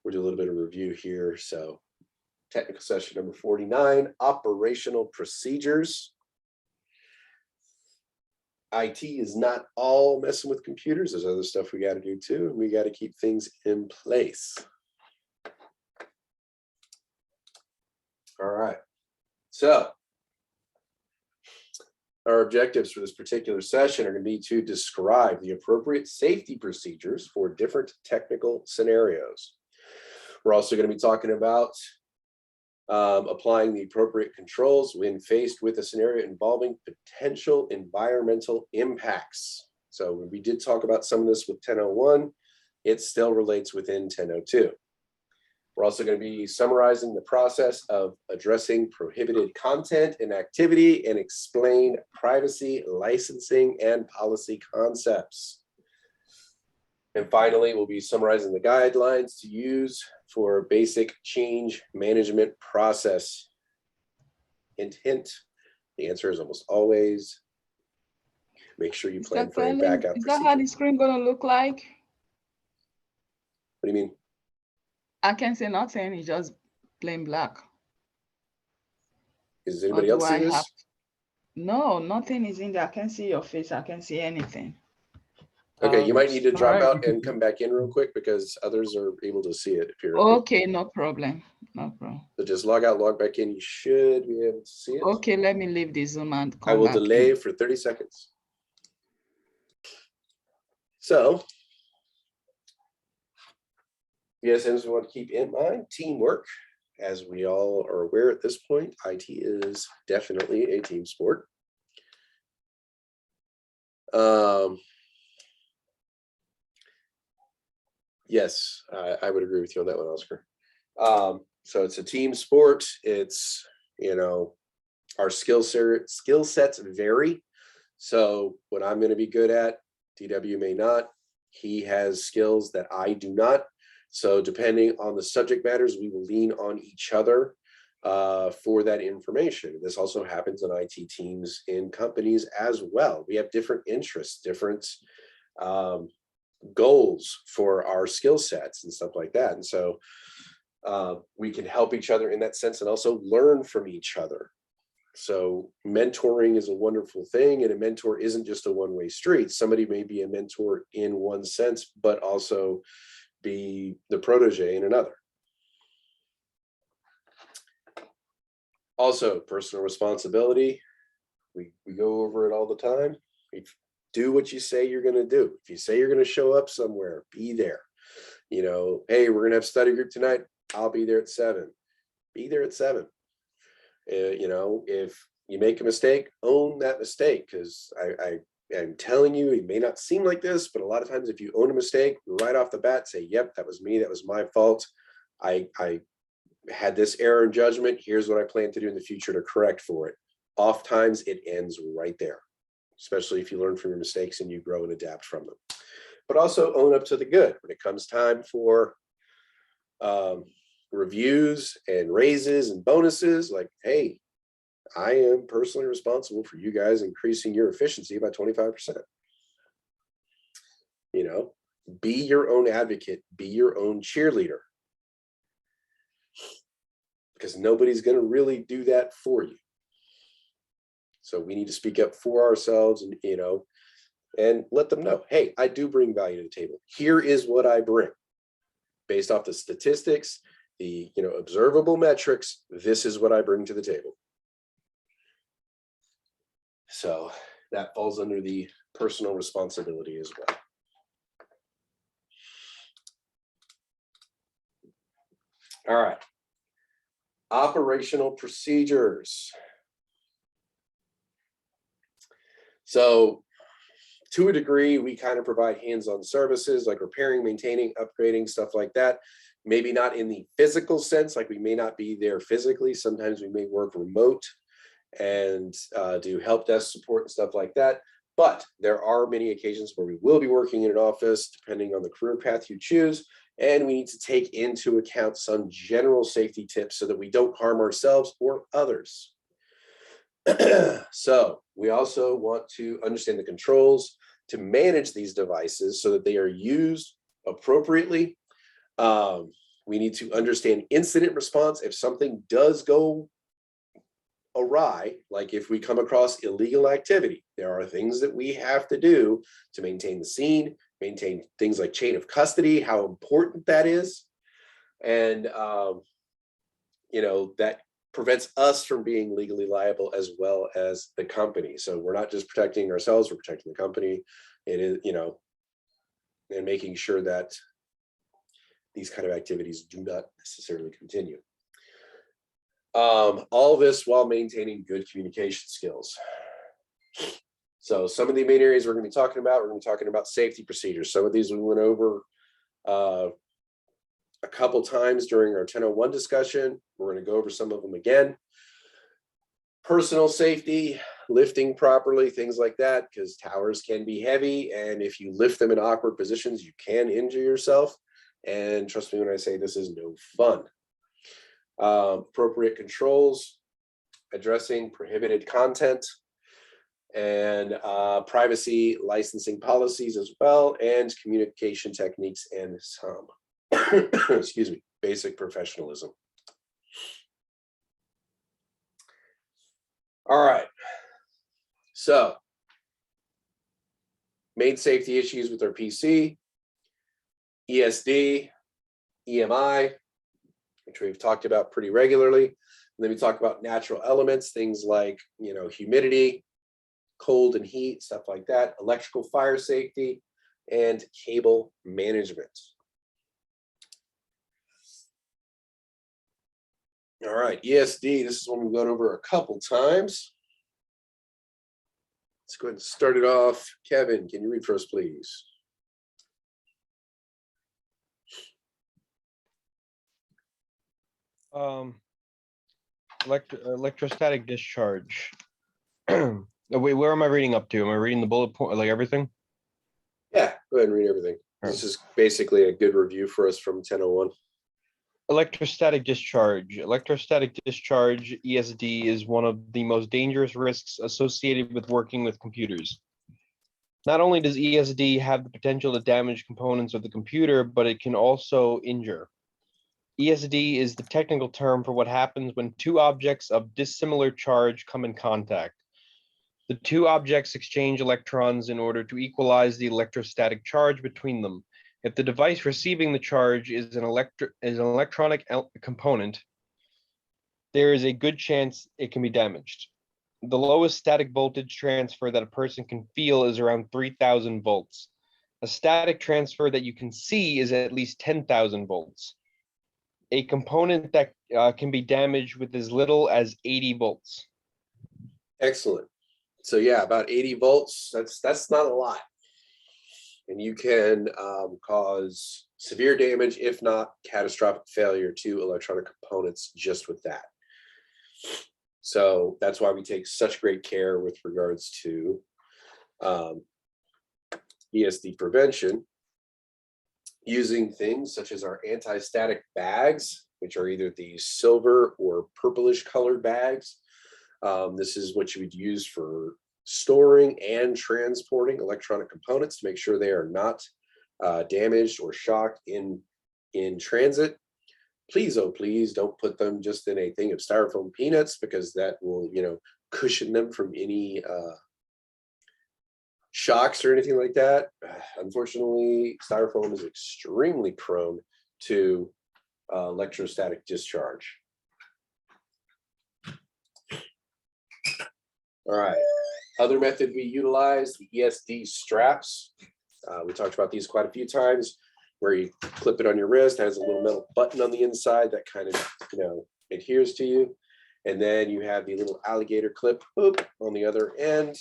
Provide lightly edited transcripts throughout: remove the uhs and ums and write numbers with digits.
we'll do a little bit of review here. So technical session number 49, operational procedures. IT is not all messing with computers. There's other stuff we got to do too, and we got to keep things in place. All right. So our objectives for this particular session are going to be to describe the appropriate safety procedures for different technical scenarios. We're also going to be talking about applying the appropriate controls when faced with a scenario involving potential environmental impacts. So we did talk about some of this with 1001. It still relates within 1002. We're also going to be summarizing the process of addressing prohibited content and activity and explain privacy, licensing, and policy concepts. And finally, we'll be summarizing the guidelines to use for basic change management process. Hint, hint. The answer is almost always make sure you plan for a backup procedure. Is that how the screen going to look like? What do you mean? I can't say nothing. It's just plain black. Does anybody else see this? No, nothing is in there. I can't see your face. I can't see anything. Okay, you might need to drop out and come back in real quick because others are able to see it if you're okay. No problem. No problem. So just log out, log back in. You should be able to see it. Okay, let me leave the Zoom and come back. I will delay for 30 seconds. So, BSMs we want to keep in mind teamwork. As we all are aware at this point, IT is definitely a team sport. Yes, I would agree with you on that one, Oscar. So it's a team sport. It's, our skill sets vary. So what I'm going to be good at, DW may not. He has skills that I do not. So depending on the subject matters, we will lean on each other for that information. This also happens in IT teams in companies as well. We have different interests, different goals for our skill sets and stuff like that. And so we can help each other in that sense and also learn from each other. So mentoring is a wonderful thing, and a mentor isn't just a one-way street. Somebody may be a mentor in one sense, but also be the protege in another. Also, personal responsibility. We go over it all the time. Do what you say you're going to do. If you say you're going to show up somewhere, be there. Hey, we're going to have study group tonight. I'll be there at 7. Be there at 7. If you make a mistake, own that mistake, because I'm telling you, it may not seem like this, but a lot of times if you own a mistake right off the bat, say, yep, that was me, that was my fault. I had this error in judgment. Here's what I plan to do in the future to correct for it. Oftentimes it ends right there, especially if you learn from your mistakes and you grow and adapt from them. But also own up to the good when it comes time for reviews and raises and bonuses. Like, hey, I am personally responsible for you guys increasing your efficiency by 25%. Be your own advocate, be your own cheerleader, because nobody's going to really do that for you. So we need to speak up for ourselves and, and let them know, hey, I do bring value to the table. Here is what I bring. Based off the statistics, the observable metrics, this is what I bring to the table. So that falls under the personal responsibility as well. All right. Operational procedures. So to a degree, we kind of provide hands-on services like repairing, maintaining, upgrading, stuff like that. Maybe not in the physical sense, like we may not be there physically. Sometimes we may work remote and do help desk support and stuff like that. But there are many occasions where we will be working in an office, depending on the career path you choose. And we need to take into account some general safety tips so that we don't harm ourselves or others. So we also want to understand the controls to manage these devices so that they are used appropriately. We need to understand incident response if something does go awry, like if we come across illegal activity. There are things that we have to do to maintain the scene, maintain things like chain of custody, how important that is. And, that prevents us from being legally liable as well as the company. So we're not just protecting ourselves, we're protecting the company. It is, and making sure that these kind of activities do not necessarily continue. All this while maintaining good communication skills. So some of the main areas we're going to be talking about, safety procedures. Some of these we went over a couple times during our 1001 discussion. We're going to go over some of them again. Personal safety, lifting properly, things like that, because towers can be heavy, and if you lift them in awkward positions, you can injure yourself. And trust me when I say this is no fun. Appropriate controls, addressing prohibited content, and privacy licensing policies as well, and communication techniques, and some excuse me, basic professionalism. All right, so main safety issues with our PC, ESD, EMI, which we've talked about pretty regularly. And then we talk about natural elements, things like, humidity, cold and heat, stuff like that, electrical fire safety, and cable management. All right, ESD, this is one we've gone over a couple times. Let's go ahead and start it off. Kevin, can you read for us, please? Electrostatic discharge. Wait, where am I reading up to? Am I reading the bullet point, like everything? Yeah, go ahead and read everything. This is basically a good review for us from 1001. Electrostatic discharge. Electrostatic discharge, ESD, is one of the most dangerous risks associated with working with computers. Not only does ESD have the potential to damage components of the computer, but it can also injure. ESD is the technical term for what happens when two objects of dissimilar charge come in contact. The two objects exchange electrons in order to equalize the electrostatic charge between them. If the device receiving the charge is an electronic component, there is a good chance it can be damaged. The lowest static voltage transfer that a person can feel is around 3,000 volts. A static transfer that you can see is at least 10,000 volts. A component that can be damaged with as little as 80 volts. Excellent. So yeah, about 80 volts, that's not a lot. And you can cause severe damage, if not catastrophic failure to electronic components just with that. So that's why we take such great care with regards to ESD prevention, using things such as our anti-static bags, which are either these silver or purplish colored bags. This is what you would use for storing and transporting electronic components to make sure they are not damaged or shocked in transit. Please, oh please, don't put them just in a thing of styrofoam peanuts, because that will, cushion them from any shocks or anything like that. Unfortunately, styrofoam is extremely prone to electrostatic discharge. All right. Other method we utilize, the ESD straps. We talked about these quite a few times, where you clip it on your wrist, has a little metal button on the inside that kind of, adheres to you. And then you have the little alligator clip on the other end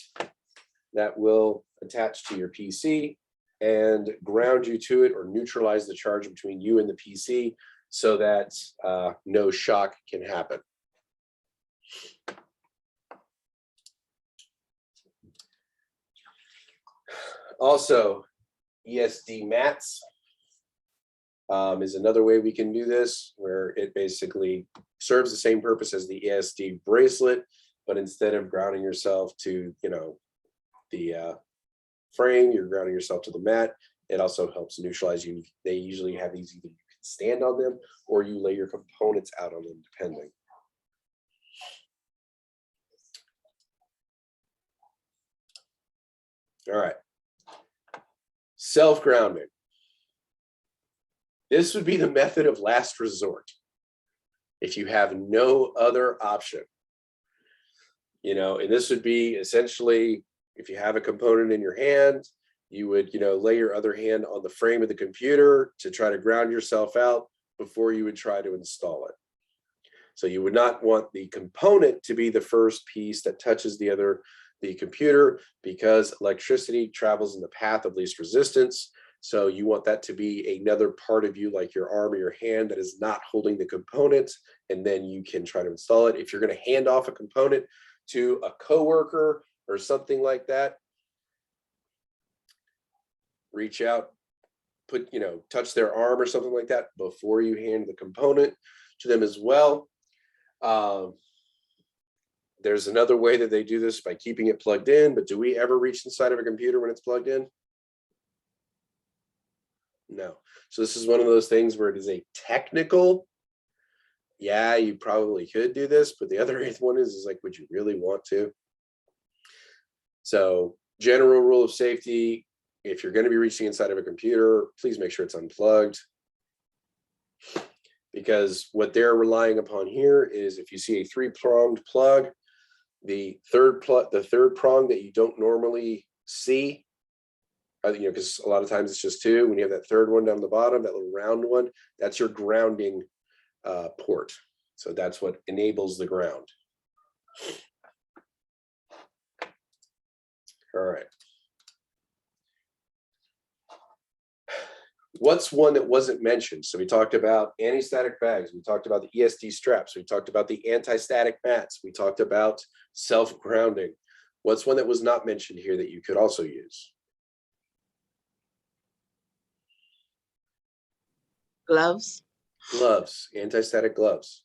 that will attach to your PC and ground you to it, or neutralize the charge between you and the PC, so that no shock can happen. Also, ESD mats is another way we can do this, where it basically serves the same purpose as the ESD bracelet, but instead of grounding yourself to, the frame, you're grounding yourself to the mat. It also helps neutralize you. They usually have these, either you can stand on them, or you lay your components out on them, depending. All right. Self-grounding. This would be the method of last resort if you have no other option. And this would be essentially, if you have a component in your hand, you would, lay your other hand on the frame of the computer to try to ground yourself out before you would try to install it. So you would not want the component to be the first piece that touches the computer, because electricity travels in the path of least resistance. So you want that to be another part of you, like your arm or your hand, that is not holding the component, and then you can try to install it. If you're going to hand off a component to a coworker or something like that, reach out, touch their arm or something like that before you hand the component to them as well. There's another way that they do this by keeping it plugged in, but do we ever reach inside of a computer when it's plugged in? No. So this is one of those things where it is a technical, yeah, you probably could do this, but the other one is like, would you really want to? So general rule of safety, if you're going to be reaching inside of a computer, please make sure it's unplugged. Because what they're relying upon here is, if you see a three-pronged plug, the third prong that you don't normally see, because a lot of times it's just two. When you have that third one down the bottom, that little round one, that's your grounding port. So that's what enables the ground. All right. What's one that wasn't mentioned? So we talked about anti-static bags. We talked about the ESD straps. We talked about the anti-static mats. We talked about self-grounding. What's one that was not mentioned here that you could also use? Gloves. Gloves, anti-static gloves.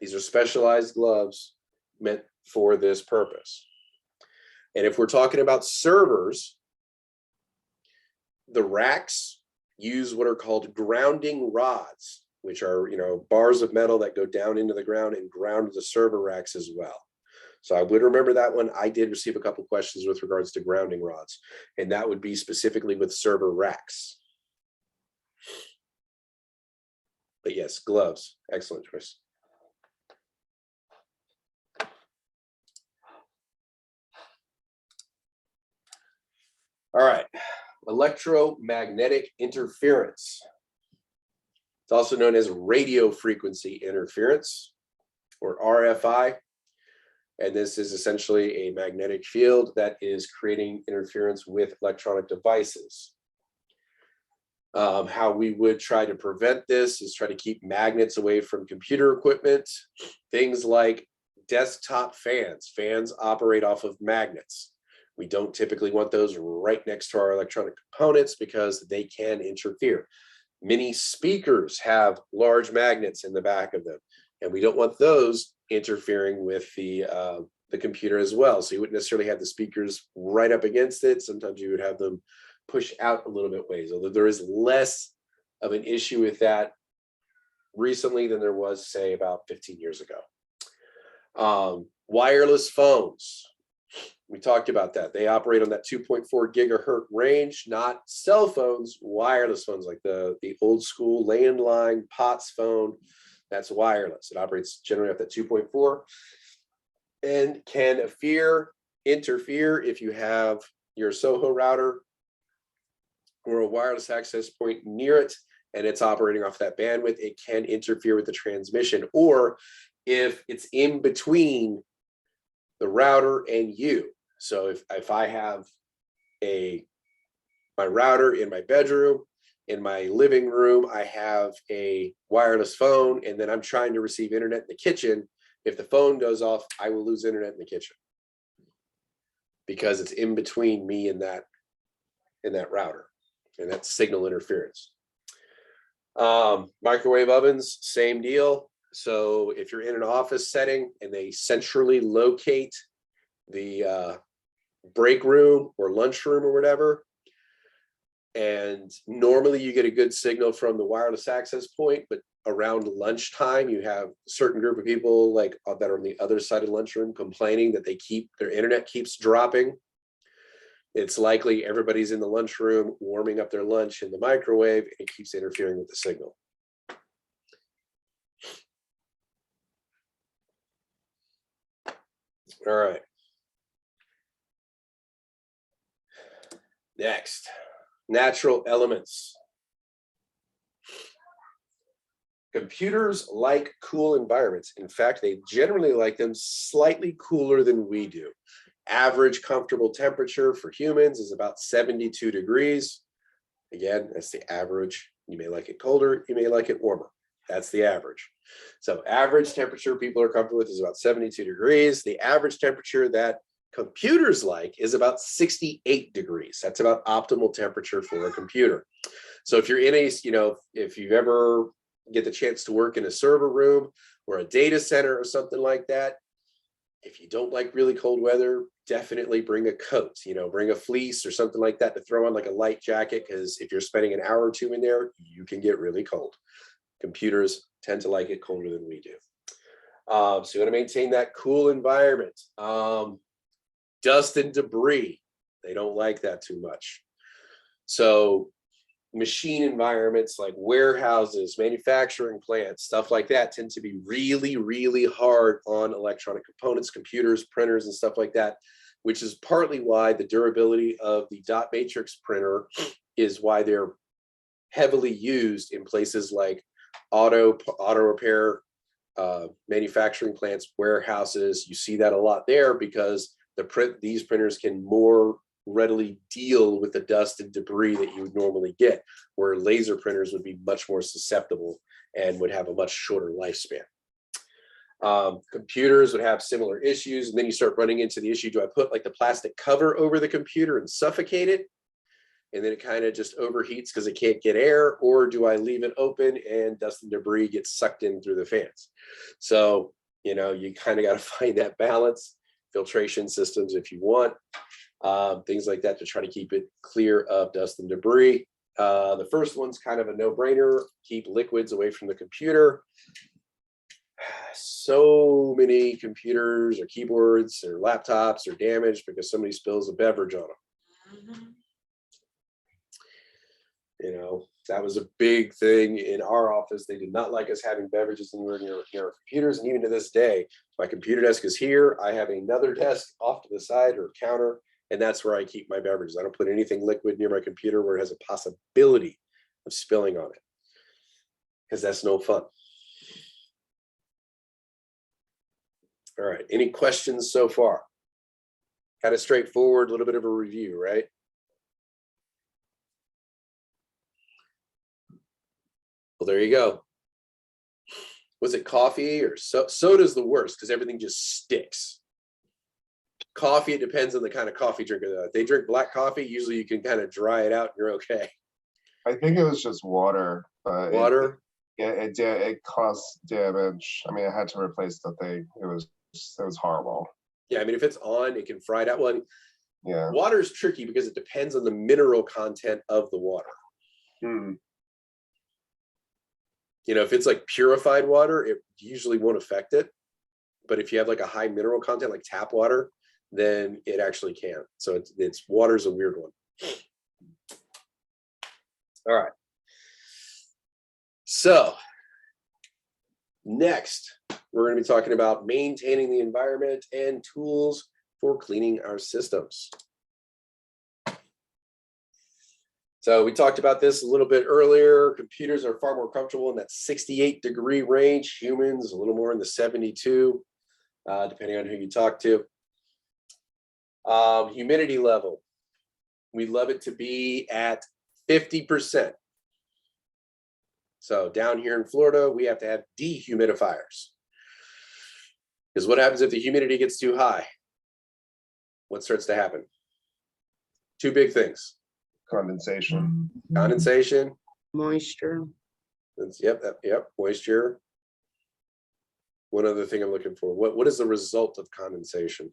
These are specialized gloves meant for this purpose. And if we're talking about servers, the racks use what are called grounding rods, which are, bars of metal that go down into the ground and ground the server racks as well. So I would remember that one. I did receive a couple questions with regards to grounding rods, and that would be specifically with server racks. But yes, gloves, excellent choice. All right, electromagnetic interference. It's also known as radio frequency interference, or RFI. And this is essentially a magnetic field that is creating interference with electronic devices. How we would try to prevent this is try to keep magnets away from computer equipment. Things like desktop fans. Fans operate off of magnets. We don't typically want those right next to our electronic components because they can interfere. Many speakers have large magnets in the back of them, and we don't want those interfering with the computer as well. So you wouldn't necessarily have the speakers right up against it. Sometimes you would have them push out a little bit ways, although there is less of an issue with that recently than there was, say, about 15 years ago. Wireless phones. We talked about that. They operate on that 2.4 gigahertz range, not cell phones, wireless phones, like the old school landline POTS phone. That's wireless. It operates generally at that 2.4 and can interfere if you have your SOHO router or a wireless access point near it and it's operating off that bandwidth. It can interfere with the transmission, or if it's in between the router and you. So if I have my router in my bedroom, in my living room, I have a wireless phone, and then I'm trying to receive internet in the kitchen. If the phone goes off, I will lose internet in the kitchen because it's in between me and that router, and that's signal interference. Microwave ovens, same deal. So if you're in an office setting and they centrally locate the break room or lunch room or whatever, And normally you get a good signal from the wireless access point, but around lunchtime, you have a certain group of people like that are on the other side of the lunchroom complaining that their internet keeps dropping. It's likely everybody's in the lunchroom warming up their lunch in the microwave, and it keeps interfering with the signal. All right. Next, natural elements. Computers like cool environments. In fact, they generally like them slightly cooler than we do. Average comfortable temperature for humans is about 72 degrees. Again, that's the average. You may like it colder, you may like it warmer. That's the average. So average temperature people are comfortable with is about 72 degrees. The average temperature that computers like is about 68 degrees. That's about optimal temperature for a computer. So if you're in a, if you've ever get the chance to work in a server room or a data center or something like that, if you don't like really cold weather, definitely bring a coat, bring a fleece or something like that to throw on, like a light jacket, because if you're spending an hour or two in there, you can get really cold. Computers tend to like it colder than we do. So you want to maintain that cool environment. Dust and debris, they don't like that too much. So machine environments like warehouses, manufacturing plants, stuff like that tend to be really, really hard on electronic components, computers, printers, and stuff like that, which is partly why the durability of the dot matrix printer is why they're heavily used in places like auto repair, manufacturing plants, warehouses. You see that a lot there because these printers can more readily deal with the dust and debris that you would normally get, where laser printers would be much more susceptible and would have a much shorter lifespan. Computers would have similar issues, and then you start running into the issue, do I put like the plastic cover over the computer and suffocate it, and then it kind of just overheats because it can't get air, or do I leave it open and dust and debris gets sucked in through the fans? So, you kind of got to find that balance. Filtration systems if you want, things like that to try to keep it clear of dust and debris. The first one's kind of a no-brainer. Keep liquids away from the computer. So many computers or keyboards or laptops are damaged because somebody spills a beverage on them. That was a big thing in our office. They did not like us having beverages anywhere near our computers. And even to this day, my computer desk is here. I have another desk off to the side or counter, and that's where I keep my beverages. I don't put anything liquid near my computer where it has a possibility of spilling on it, because that's no fun. All right, any questions so far? Kind of straightforward, a little bit of a review, right? Well, there you go. Was it coffee or soda's the worst because everything just sticks. Coffee, it depends on the kind of coffee drinker. If they drink black coffee, usually you can kind of dry it out and you're okay. I think it was just water. Water? It caused damage. I mean, I had to replace the thing. It was horrible. Yeah, I mean, if it's on, it can fry it out. Well, yeah. Water is tricky because it depends on the mineral content of the water. If it's like purified water, it usually won't affect it. But if you have like a high mineral content, like tap water, then it actually can. So it's water's a weird one. All right. So next, we're going to be talking about maintaining the environment and tools for cleaning our systems. So we talked about this a little bit earlier. Computers are far more comfortable in that 68-degree range. Humans a little more in the 72, depending on who you talk to. Humidity level. We love it to be at 50%. So down here in Florida, we have to have dehumidifiers. Because what happens if the humidity gets too high? What starts to happen? Two big things. Condensation. Condensation. Moisture. Yep, moisture. One other thing I'm looking for. What is the result of condensation?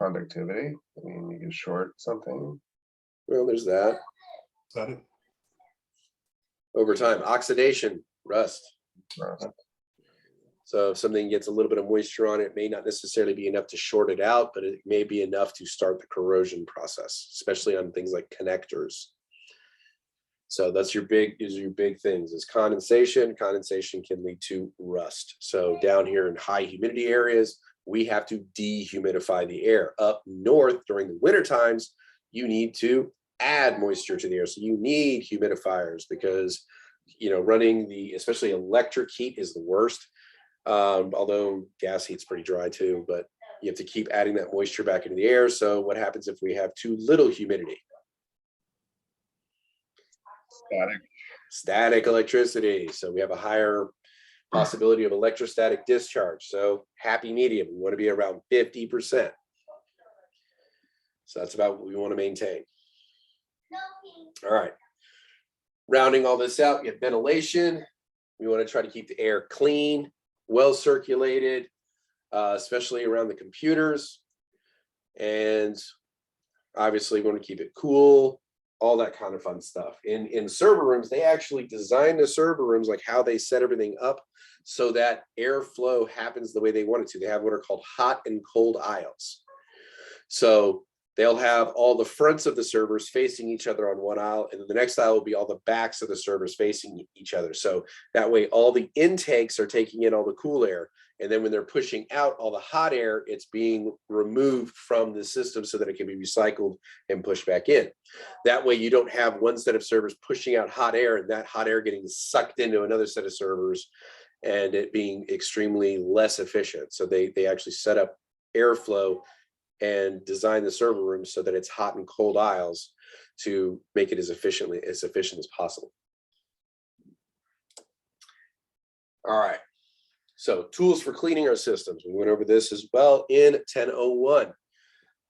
conductivity. I mean, you can short something. Well, there's that. Is that it? Over time, oxidation, rust. So if something gets a little bit of moisture on it, it may not necessarily be enough to short it out, but it may be enough to start the corrosion process, especially on things like connectors. So that's your big things is condensation. Condensation can lead to rust. So down here in high humidity areas, we have to dehumidify the air. Up north during the winter times, you need to add moisture to the air. So you need humidifiers because, you know, running especially electric heat is the worst. Although gas heat's pretty dry too, but you have to keep adding that moisture back into the air. So what happens if we have too little humidity? Static electricity. So we have a higher possibility of electrostatic discharge. So happy medium, we want to be around 50%. So that's about what we want to maintain. All right. Rounding all this out, you have ventilation. We want to try to keep the air clean, well circulated, especially around the computers. And obviously we want to keep it cool, all that kind of fun stuff. In server rooms, they actually design the server rooms like how they set everything up so that airflow happens the way they want it to. They have what are called hot and cold aisles. So they'll have all the fronts of the servers facing each other on one aisle, and then the next aisle will be all the backs of the servers facing each other. So that way all the intakes are taking in all the cool air, and then when they're pushing out all the hot air, it's being removed from the system so that it can be recycled and pushed back in. That way you don't have one set of servers pushing out hot air and that hot air getting sucked into another set of servers and it being extremely less efficient. So they actually set up airflow and design the server room so that it's hot and cold aisles to make it as efficient as possible. All right. So tools for cleaning our systems. We went over this as well in 1001.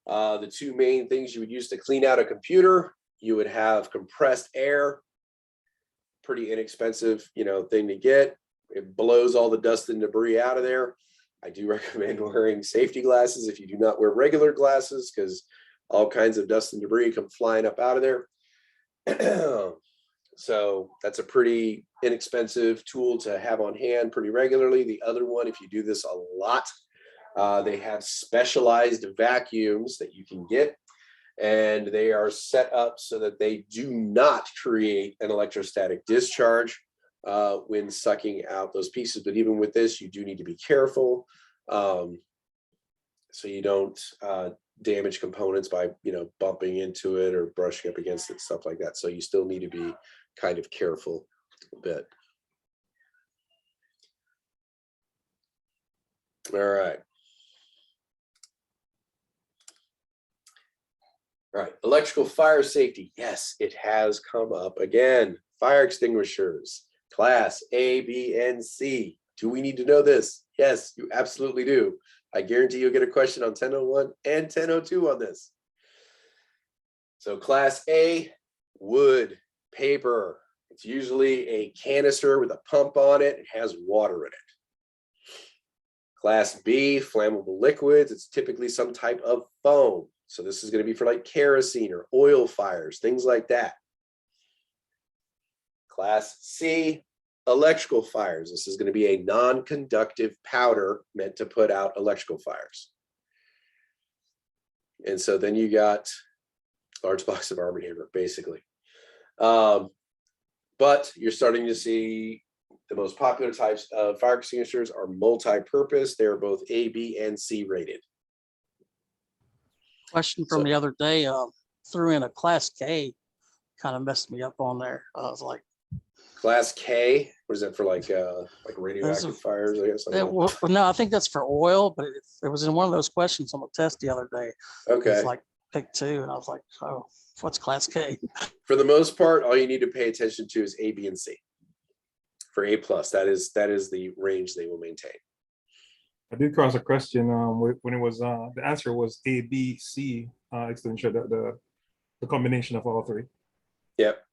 The two main things you would use to clean out a computer, you would have compressed air, pretty inexpensive, thing to get. It blows all the dust and debris out of there. I do recommend wearing safety glasses if you do not wear regular glasses, because all kinds of dust and debris come flying up out of there. So that's a pretty inexpensive tool to have on hand pretty regularly. The other one, if you do this a lot, they have specialized vacuums that you can get, and they are set up so that they do not create an electrostatic discharge when sucking out those pieces. But even with this, you do need to be careful so you don't damage components by bumping into it or brushing up against it, stuff like that. So you still need to be kind of careful a bit. All right. All right, electrical fire safety. Yes, it has come up again. Fire extinguishers, class A, B, and C. Do we need to know this? Yes, you absolutely do. I guarantee you'll get a question on 1001 and 1002 on this. So class A, wood, paper. It's usually a canister with a pump on it. It has water in it. Class B, flammable liquids. It's typically some type of foam. So this is going to be for like kerosene or oil fires, things like that. Class C, electrical fires. This is going to be a non-conductive powder meant to put out electrical fires. And so then you got large box of Arm & Hammer, basically. But you're starting to see the most popular types of fire extinguishers are multi-purpose. They're both A, B, and C rated. Question from the other day, threw in a class K, kind of messed me up on there. I was like, Class K, what is that for, like radioactive fires, I guess? well, no, I think that's for oil, but it was in one of those questions on the test the other day. Okay. It's like pick two, and I was like, oh, what's class K? For the most part, all you need to pay attention to is A, B, and C. For A+, that is the range they will maintain. I did cross a question when it was the answer was A, B, C extension, the combination of all three. Yep.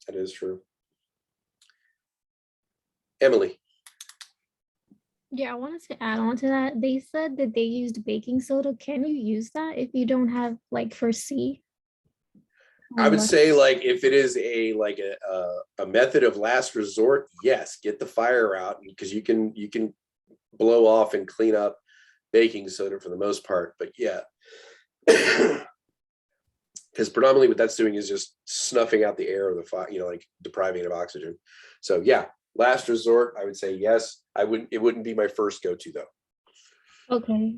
That is true. Emily. Yeah, I wanted to add on to that. They said that they used baking soda. Can you use that if you don't have like for C? I would say like if it is a method of last resort, yes, get the fire out because you can blow off and clean up baking soda for the most part. But yeah, because predominantly what that's doing is just snuffing out the air of the fire, like depriving it of oxygen. So yeah, last resort, I would say yes. It wouldn't be my first go-to though. Okay.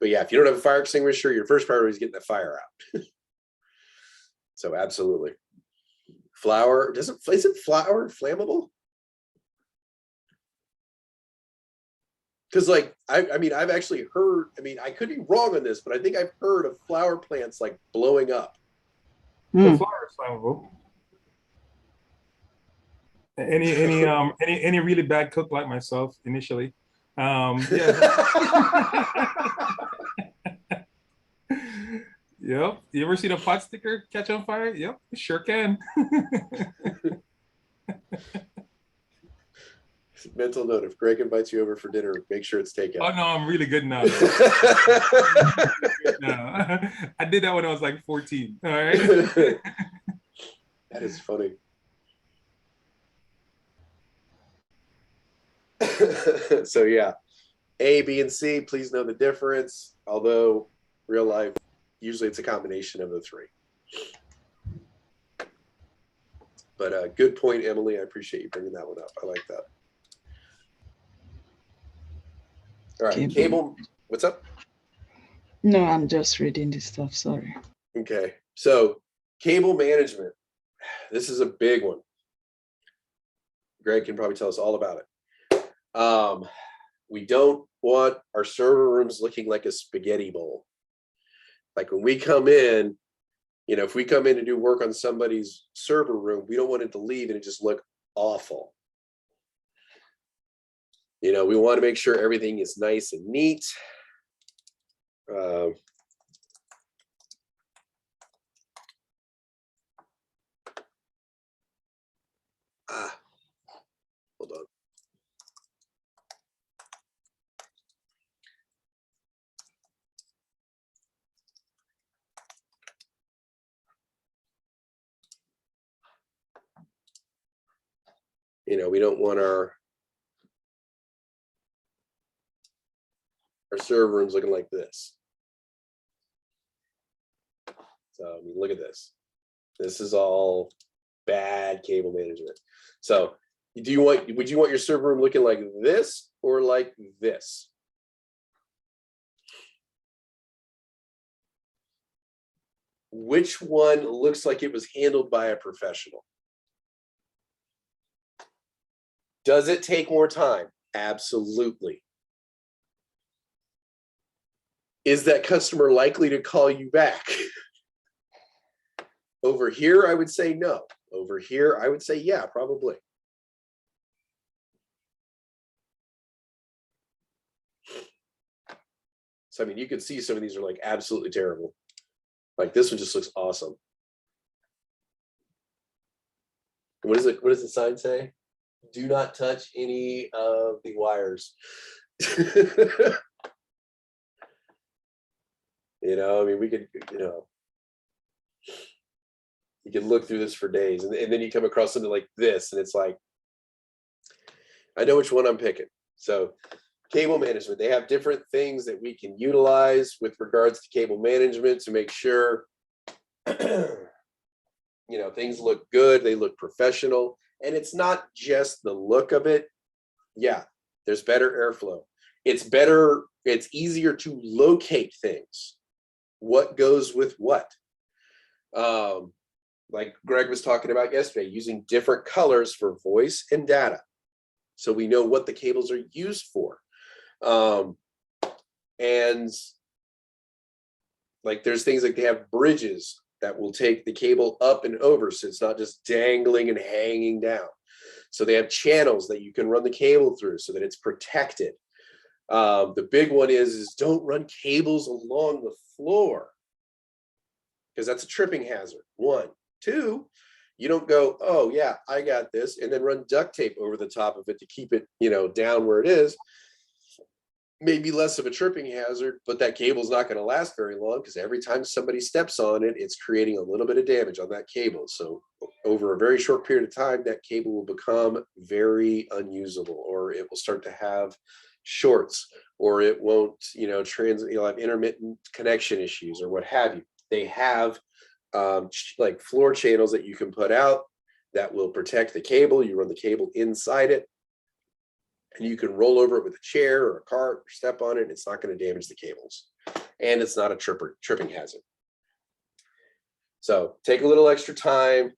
But yeah, if you don't have a fire extinguisher, your first priority is getting the fire out. So absolutely. Flour, isn't flour flammable? Because like, I mean, I've actually heard, I mean, I could be wrong on this, but I think I've heard of flower plants like blowing up. The flower is flammable. Any really bad cook like myself initially. Yeah. Yep. You ever seen a pot sticker catch on fire? Yep, it sure can. Mental note: if Greg invites you over for dinner, make sure it's takeout. Oh no, I'm really good now. No. I did that when I was like 14. All right. That is funny. So yeah, A, B, and C, please know the difference. Although real life, usually it's a combination of the three. But good point, Emily. I appreciate you bringing that one up. I like that. All right, cable. What's up? No, I'm just reading this stuff. Sorry. Okay, so cable management. This is a big one. Greg can probably tell us all about it. We don't want our server rooms looking like a spaghetti bowl. Like when we come in, if we come in to do work on somebody's server room, we don't want it to leave and it just look awful. We want to make sure everything is nice and neat. Hold on. We don't want our server rooms looking like this. So I mean, look at this. This is all bad cable management. So would you want your server room looking like this or like this? Which one looks like it was handled by a professional? Does it take more time? Absolutely. Is that customer likely to call you back? Over here, I would say no. Over here, I would say, yeah, probably. So, I mean, you can see some of these are like absolutely terrible. Like this one just looks awesome. What is it? What does the sign say? Do not touch any of the wires. I mean, we could, you can look through this for days and then you come across something like this and it's like, I know which one I'm picking. So cable management, they have different things that we can utilize with regards to cable management to make sure, things look good, they look professional. And it's not just the look of it. Yeah, there's better airflow. It's easier to locate things. What goes with what? Like Greg was talking about yesterday, using different colors for voice and data. So we know what the cables are used for. And like there's things like they have bridges that will take the cable up and over, so it's not just dangling and hanging down. So they have channels that you can run the cable through so that it's protected. The big one is don't run cables along the floor because that's a tripping hazard. 1, 2, you don't go, oh yeah, I got this, and then run duct tape over the top of it to keep it, down where it is. maybe less of a tripping hazard, but that cable's not going to last very long because every time somebody steps on it, it's creating a little bit of damage on that cable. So over a very short period of time, that cable will become very unusable, or it will start to have shorts, or it won't, you'll have intermittent connection issues or what have you. They have like floor channels that you can put out that will protect the cable. You run the cable inside it, and you can roll over it with a chair or a cart or step on it. It's not going to damage the cables, and it's not a tripping hazard. So take a little extra time,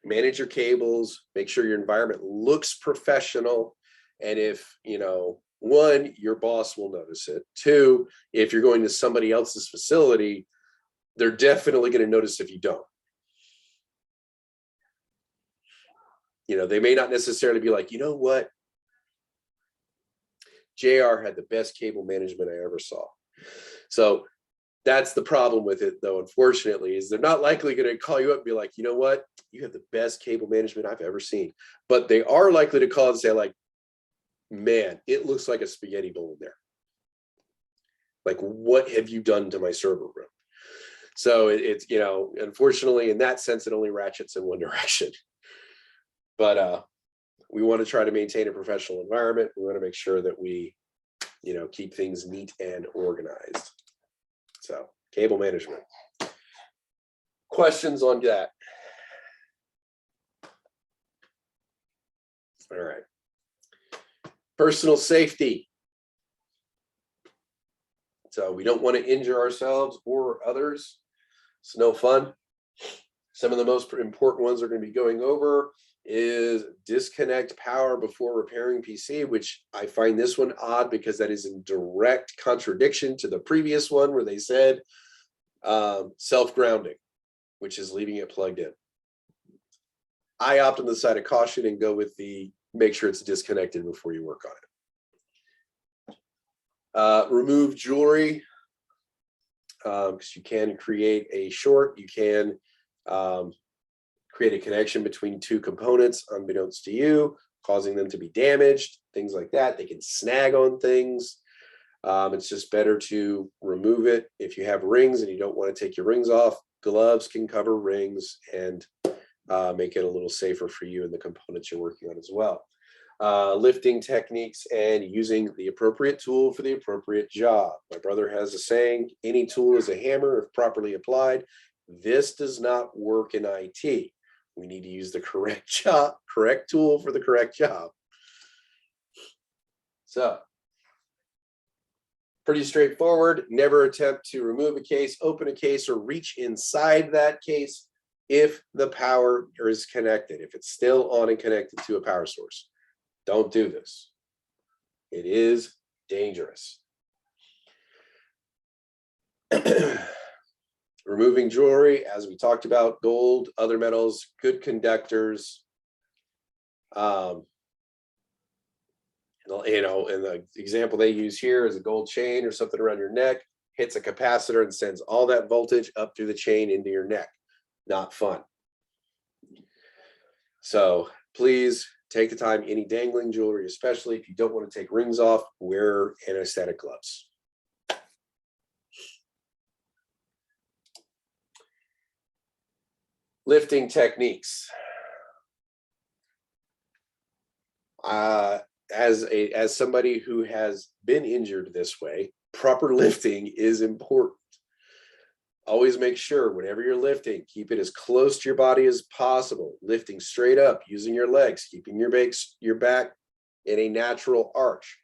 manage your cables, make sure your environment looks professional. And if, one, your boss will notice it. Two, if you're going to somebody else's facility, they're definitely going to notice if you don't. They may not necessarily be like, you know what? JR had the best cable management I ever saw. So that's the problem with it, though, unfortunately, is they're not likely going to call you up and be like, you know what? You have the best cable management I've ever seen. But they are likely to call and say, like, man, it looks like a spaghetti bowl in there. Like, what have you done to my server room? So it's, unfortunately, in that sense, it only ratchets in one direction. But we want to try to maintain a professional environment. We want to make sure that we, keep things neat and organized. So cable management. Questions on that? All right. Personal safety. So we don't want to injure ourselves or others. It's no fun. Some of the most important ones we're going to be going over is disconnect power before repairing PC, which I find this one odd because that is in direct contradiction to the previous one where they said self-grounding, which is leaving it plugged in. I opt on the side of caution and go with the make sure it's disconnected before you work on it. Remove jewelry, because you can create a short. You can create a connection between two components unbeknownst to you, causing them to be damaged, things like that. They can snag on things. It's just better to remove it. If you have rings and you don't want to take your rings off, gloves can cover rings and make it a little safer for you and the components you're working on as well. Lifting techniques and using the appropriate tool for the appropriate job. My brother has a saying, any tool is a hammer if properly applied. This does not work in IT. We need to use the correct tool for the correct job. So, pretty straightforward. Never attempt to remove a case, open a case, or reach inside that case if the power is connected, if it's still on and connected to a power source. Don't do this. It is dangerous. Removing jewelry, as we talked about, gold, other metals, good conductors. And the example they use here is a gold chain or something around your neck, hits a capacitor and sends all that voltage up through the chain into your neck. Not fun. So please take the time, any dangling jewelry, especially if you don't want to take rings off, wear anesthetic gloves. Lifting techniques. As somebody who has been injured this way, proper lifting is important. Always make sure whenever you're lifting, keep it as close to your body as possible. Lifting straight up, using your legs, keeping your back in a natural arch.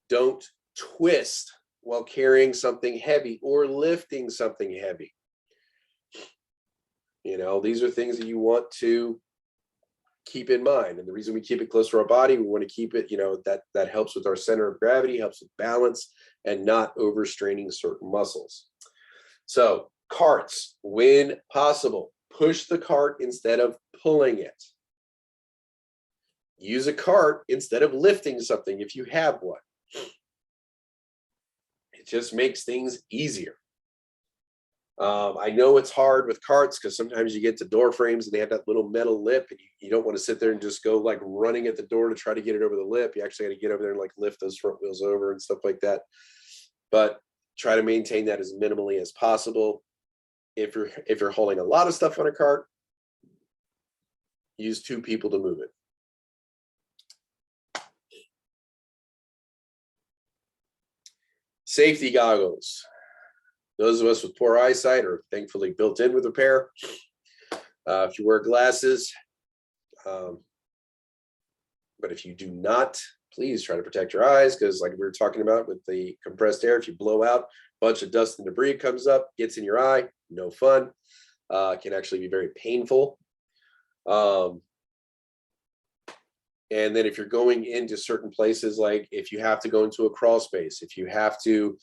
Don't twist while carrying something heavy or lifting something heavy. These are things that you want to keep in mind. And the reason we keep it close to our body, we want to keep it, that helps with our center of gravity, helps with balance and not overstraining certain muscles. So carts, when possible, push the cart instead of pulling it. Use a cart instead of lifting something if you have one. It just makes things easier. I know it's hard with carts because sometimes you get to door frames and they have that little metal lip, and you don't want to sit there and just go like running at the door to try to get it over the lip. You actually got to get over there and like lift those front wheels over and stuff like that. But try to maintain that as minimally as possible. If you're hauling a lot of stuff on a cart, use 2 people to move it. Safety goggles. Those of us with poor eyesight are thankfully built in with a pair. If you wear glasses, but if you do not, please try to protect your eyes, because like we were talking about with the compressed air, if you blow out, a bunch of dust and debris comes up, gets in your eye, no fun. Can actually be very painful. And then if you're going into certain places, like if you have to go into a crawl space, if you have to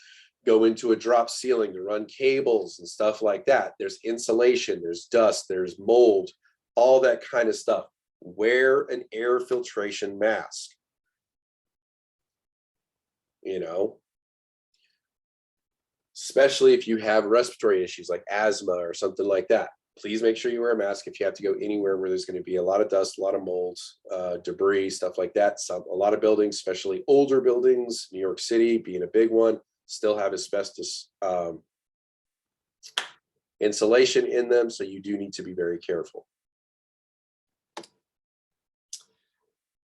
go into a drop ceiling to run cables and stuff like that, there's insulation, there's dust, there's mold, all that kind of stuff. Wear an air filtration mask. You know, especially if you have respiratory issues like asthma or something like that. Please make sure you wear a mask if you have to go anywhere where there's going to be a lot of dust, a lot of molds, debris, stuff like that. A lot of buildings, especially older buildings, New York City being a big one, still have asbestos insulation in them. So you do need to be very careful.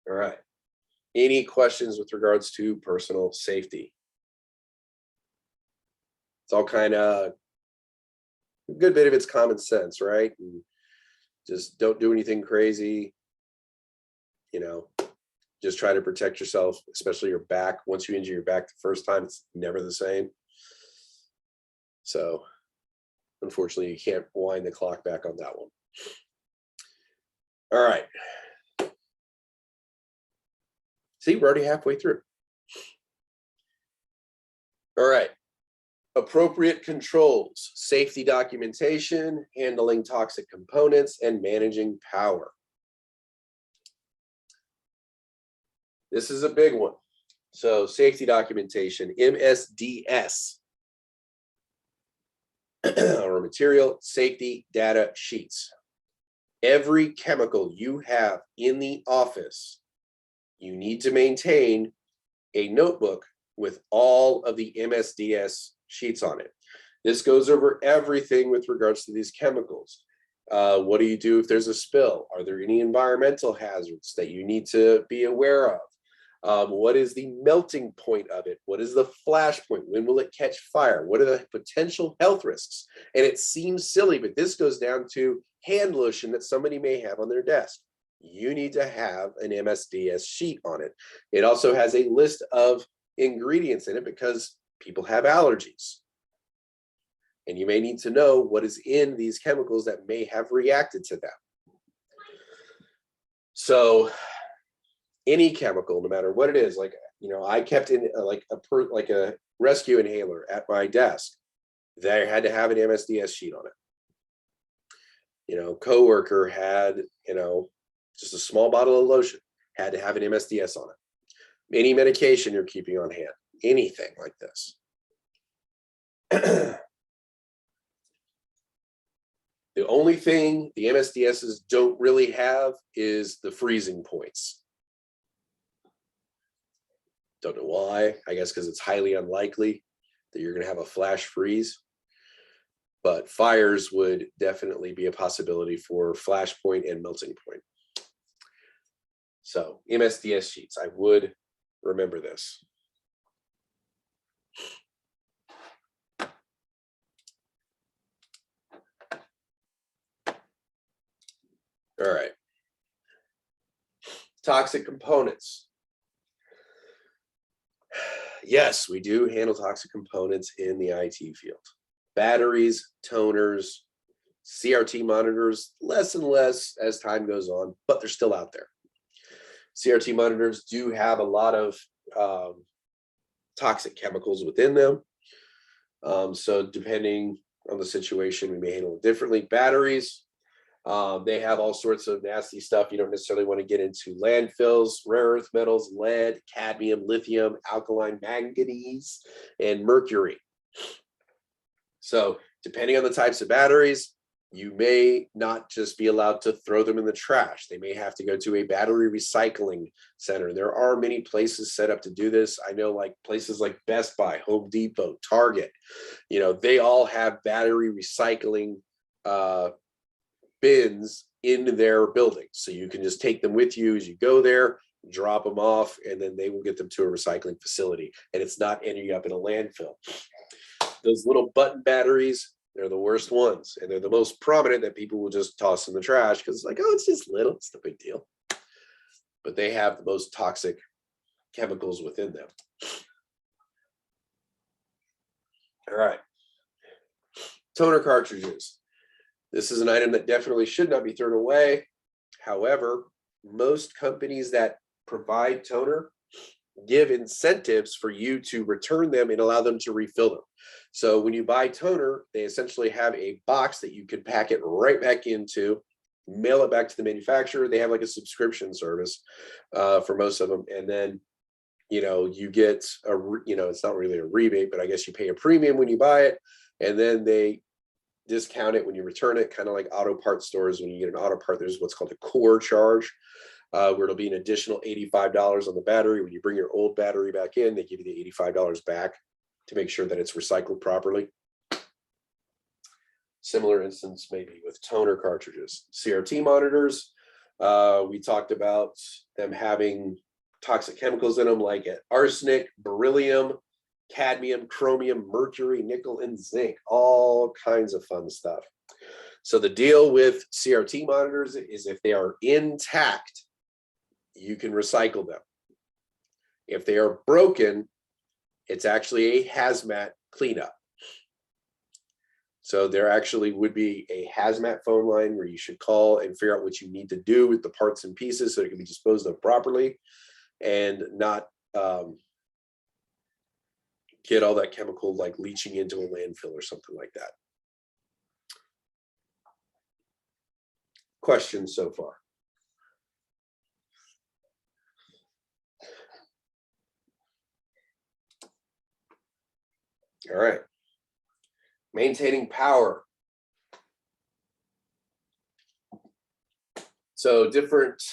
All right. Any questions with regards to personal safety? It's all kind of a good bit of it's common sense, right? And just don't do anything crazy. You know, just try to protect yourself, especially your back. Once you injure your back the first time, it's never the same. So unfortunately, you can't wind the clock back on that one. All right. See, we're already halfway through. All right. Appropriate controls, safety documentation, handling toxic components, and managing power. This is a big one. So safety documentation, MSDS, or material safety data sheets. Every chemical you have in the office, you need to maintain a notebook with all of the MSDS sheets on it. This goes over everything with regards to these chemicals. What do you do if there's a spill? Are there any environmental hazards that you need to be aware of? What is the melting point of it? What is the flash point? When will it catch fire? What are the potential health risks? And it seems silly, but this goes down to hand lotion that somebody may have on their desk. You need to have an MSDS sheet on it. It also has a list of ingredients in it because people have allergies. And you may need to know what is in these chemicals that may have reacted to them. So any chemical, no matter what it is, like, you know, I kept in like a rescue inhaler at my desk. They had to have an MSDS sheet on it. You know, coworker had, you know, just a small bottle of lotion, had to have an MSDS on it. Any medication you're keeping on hand, anything like this. The only thing the MSDSs don't really have is the freezing points. Don't know why. I guess because it's highly unlikely that you're going to have a flash freeze. But fires would definitely be a possibility for flash point and melting point. So MSDS sheets, I would remember this. All right. Toxic components. Yes, we do handle toxic components in the IT field. Batteries, toners, CRT monitors, less and less as time goes on, but they're still out there. CRT monitors do have a lot of toxic chemicals within them. So depending on the situation, we may handle it differently. Batteries, they have all sorts of nasty stuff. You don't necessarily want to get into landfills, rare earth metals, lead, cadmium, lithium, alkaline manganese, and mercury. So Depending on the types of batteries, you may not just be allowed to throw them in the trash. They may have to go to a battery recycling center. There are many places set up to do this. I know like places like Best Buy, Home Depot, Target, you know, they all have battery recycling bins in their buildings. So you can just take them with you as you go there, drop them off, and then they will get them to a recycling facility. And it's not ending up in a landfill. Those little button batteries, they're the worst ones. And they're the most prominent that people will just toss in the trash because it's like, oh, it's just little, it's no big deal. But they have the most toxic chemicals within them. All right. Toner cartridges. This is an item that definitely should not be thrown away. However, most companies that provide toner give incentives for you to return them and allow them to refill them. So when you buy toner, they essentially have a box that you can pack it right back into, mail it back to the manufacturer. They have like a subscription service for most of them. And then, you know, you get a, you know, it's not really a rebate, but I guess you pay a premium when you buy it. And then they discount it when you return it, kind of like auto parts stores. When you get an auto part, there's what's called a core charge, where it'll be an additional $85 on the battery. When you bring your old battery back in, they give you the $85 back to make sure that it's recycled properly. Similar instance maybe with toner cartridges. CRT monitors, we talked about them having toxic chemicals in them like arsenic, beryllium, cadmium, chromium, mercury, nickel, and zinc, all kinds of fun stuff. So the deal with CRT monitors is if they are intact, you can recycle them. If they are broken, it's actually a hazmat cleanup. So there actually would be a hazmat phone line where you should call and figure out what you need to do with the parts and pieces so it can be disposed of properly and not get all that chemical like leaching into a landfill or something like that. Questions so far? All right. Maintaining power. So different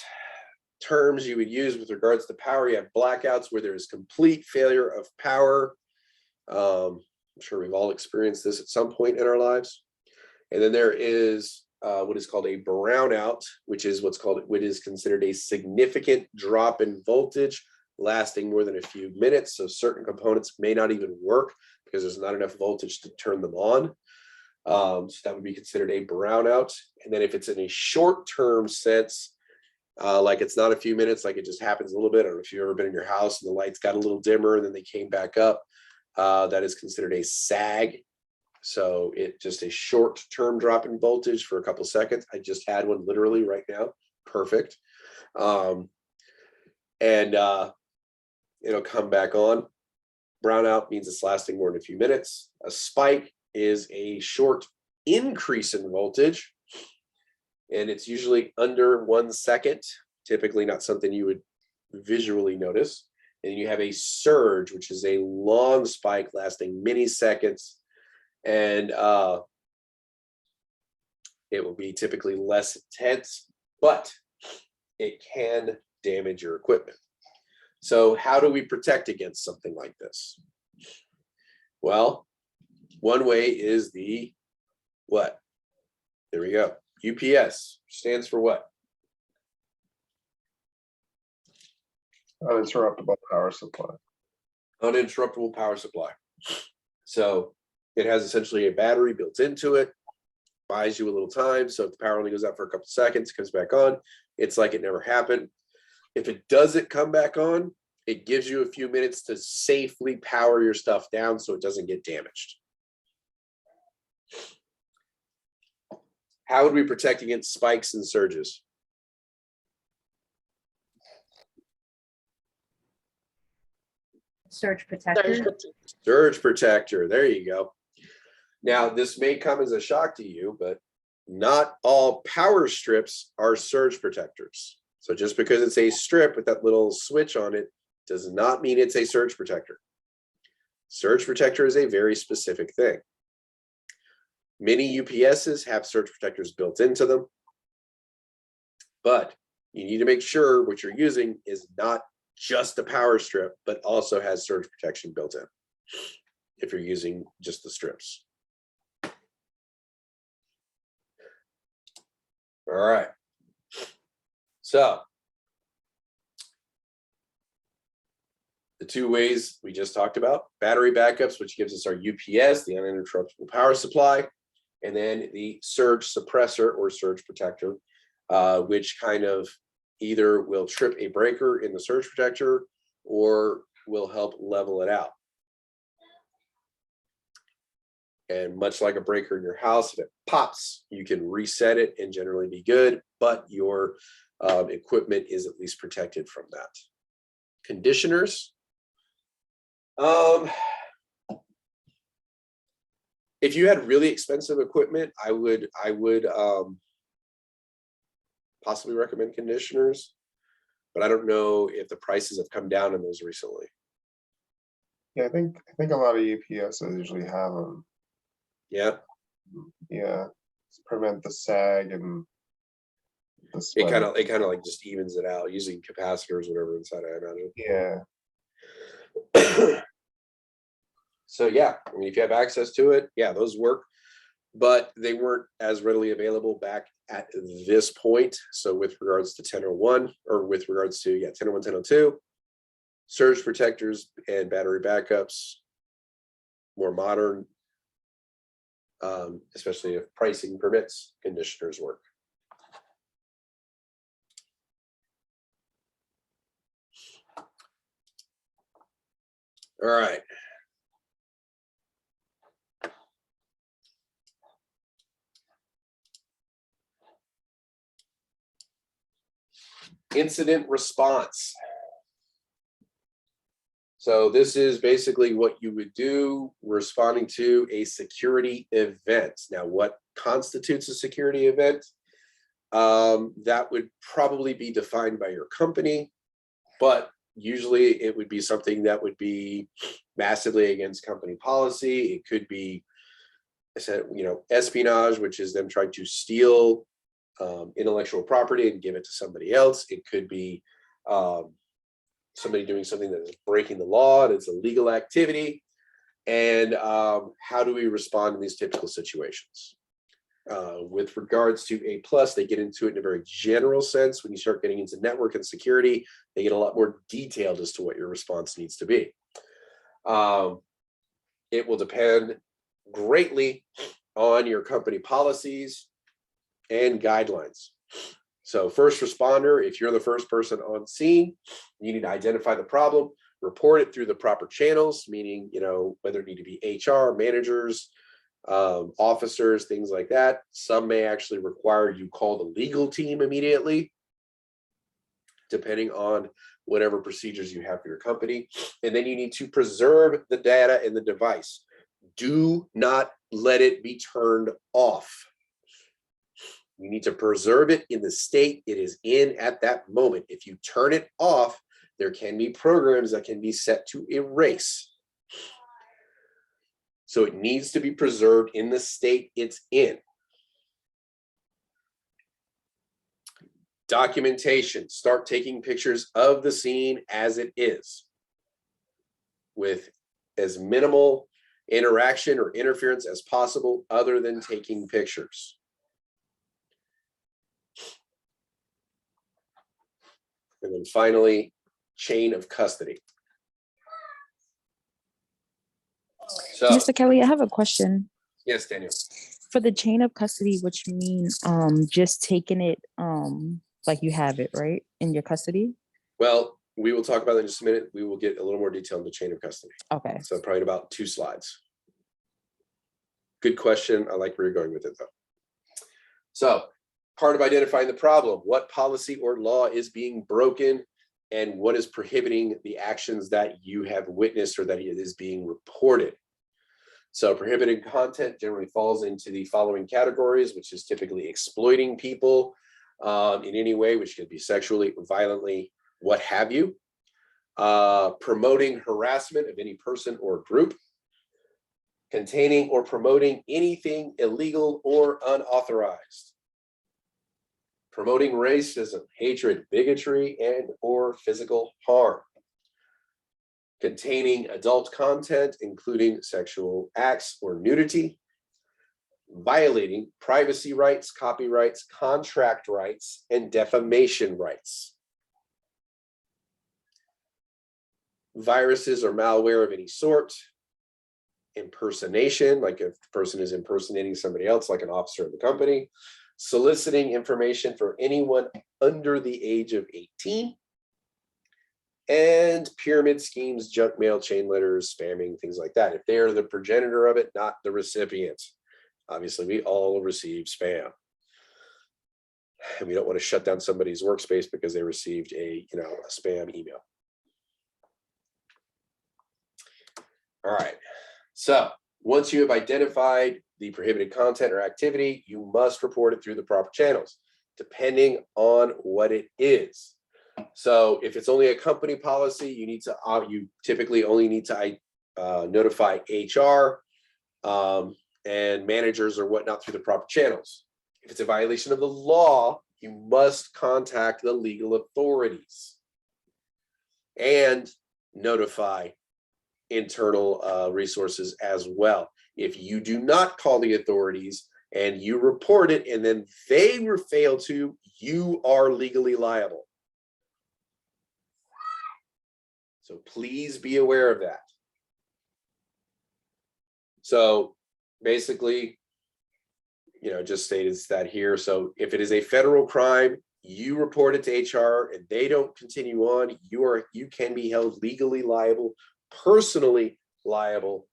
terms you would use with regards to power. You have blackouts where there is complete failure of power. I'm sure we've all experienced this at some point in our lives. And then there is what is called a brownout, which is what is considered a significant drop in voltage lasting more than a few minutes. So certain components may not even work because there's not enough voltage to turn them on. So that would be considered a brownout. And then if it's in a short-term sense, like it's not a few minutes, like it just happens a little bit. I don't know if you've ever been in your house and the lights got a little dimmer and then they came back up. That is considered a sag. So it just a short-term drop in voltage for a couple seconds. I just had one literally right now. Perfect. It'll come back on. Brownout means it's lasting more than a few minutes. A spike is a short increase in voltage, and it's usually under 1 second, typically not something you would visually notice. And you have a surge, which is a long spike lasting many seconds, and it will be typically less intense, but it can damage your equipment. So how do we protect against something like this? Well, one way is the what? There we go. UPS stands for what? Uninterruptible power supply. Uninterruptible power supply. So it has essentially a battery built into it, buys you a little time. So if the power only goes out for a couple seconds, comes back on, it's like it never happened. If it doesn't come back on, it gives you a few minutes to safely power your stuff down so it doesn't get damaged. How would we protect against spikes and surges? Surge protector. Surge protector, there you go. Now, this may come as a shock to you, but not all power strips are surge protectors. So just because it's a strip with that little switch on it does not mean it's a surge protector. Surge protector is a very specific thing. Many UPSs have surge protectors built into them, but you need to make sure what you're using is not just a power strip, but also has surge protection built in if you're using just the strips. All right. So the two ways we just talked about: battery backups, which gives us our UPS, the uninterruptible power supply, and then the surge suppressor or surge protector, which kind of either will trip a breaker in the surge protector or will help level it out. And much like a breaker in your house, if it pops, you can reset it and generally be good, but your equipment is at least protected from that. Conditioners. If you had really expensive equipment, I would possibly recommend conditioners, but I don't know if the prices have come down on those recently. Yeah, I think a lot of UPSs usually have them. Yeah, Yeah, to prevent the sag and the it sweat. kind of like just evens it out using capacitors, whatever inside, I imagine. Yeah, So yeah, I mean, if you have access to it, yeah, those work, but they weren't as readily available back at this point. So with regards to 1001, or with regards to 1001, 1002, surge protectors and battery backups, more modern, especially if pricing permits, conditioners work. All right. Incident response. So this is basically what you would do responding to a security event. Now, what constitutes a security event? That would probably be defined by your company, but usually it would be something that would be massively against company policy. It could be, I said, espionage, which is them trying to steal intellectual property and give it to somebody else. It could be somebody doing something that is breaking the law, and it's a legal activity. And how do we respond in these typical situations? With regards to A+, they get into it in a very general sense. When you start getting into network and security, they get a lot more detailed as to what your response needs to be. It will depend greatly on your company policies and guidelines. So first responder, if you're the first person on scene, you need to identify the problem, report it through the proper channels, meaning, whether it need to be HR, managers, officers, things like that. Some may actually require you call the legal team immediately, depending on whatever procedures you have for your company. And then you need to preserve the data in the device. Do not let it be turned off. You need to preserve it in the state it is in at that moment. If you turn it off, there can be programs that can be set to erase. So it needs to be preserved in the state it's in. Documentation. Start taking pictures of the scene as it is, with as minimal interaction or interference as possible other than taking pictures. And then finally, chain of custody. So, Mr. Kelly, I have a question. yes, Daniel. For the chain of custody, which means just taking it like you have it, right, in your custody? Well, we will talk about that in just a minute. We will get a little more detail on the chain of custody. Okay. So probably about 2 slides. Good question. I like where you're going with it, though. So part of identifying the problem: what policy or law is being broken, and what is prohibiting the actions that you have witnessed or that it is being reported. So prohibited content generally falls into the following categories, which is typically exploiting people in any way, which could be sexually, violently, what have you. Promoting harassment of any person or group. containing or promoting anything illegal or unauthorized, promoting racism, hatred, bigotry, and or physical harm, containing adult content, including sexual acts or nudity, violating privacy rights, copyrights, contract rights, and defamation rights. Viruses or malware of any sort, impersonation, like if a person is impersonating somebody else, like an officer of the company, soliciting information for anyone under the age of 18, and pyramid schemes, junk mail, chain letters, spamming, things like that. If they are the progenitor of it, not the recipient. Obviously, we all receive spam. And we don't want to shut down somebody's workspace because they received a spam email. All right. So once you have identified the prohibited content or activity, you must report it through the proper channels, depending on what it is. So if it's only a company policy, you typically only need to notify HR and managers or whatnot through the proper channels. If it's a violation of the law, you must contact the legal authorities and notify internal resources as well. If you do not call the authorities and you report it and then they fail to, you are legally liable. So please be aware of that. So basically, just stated that here. So if it is a federal crime, you report it to HR and they don't continue on, you can be held legally liable, personally liable,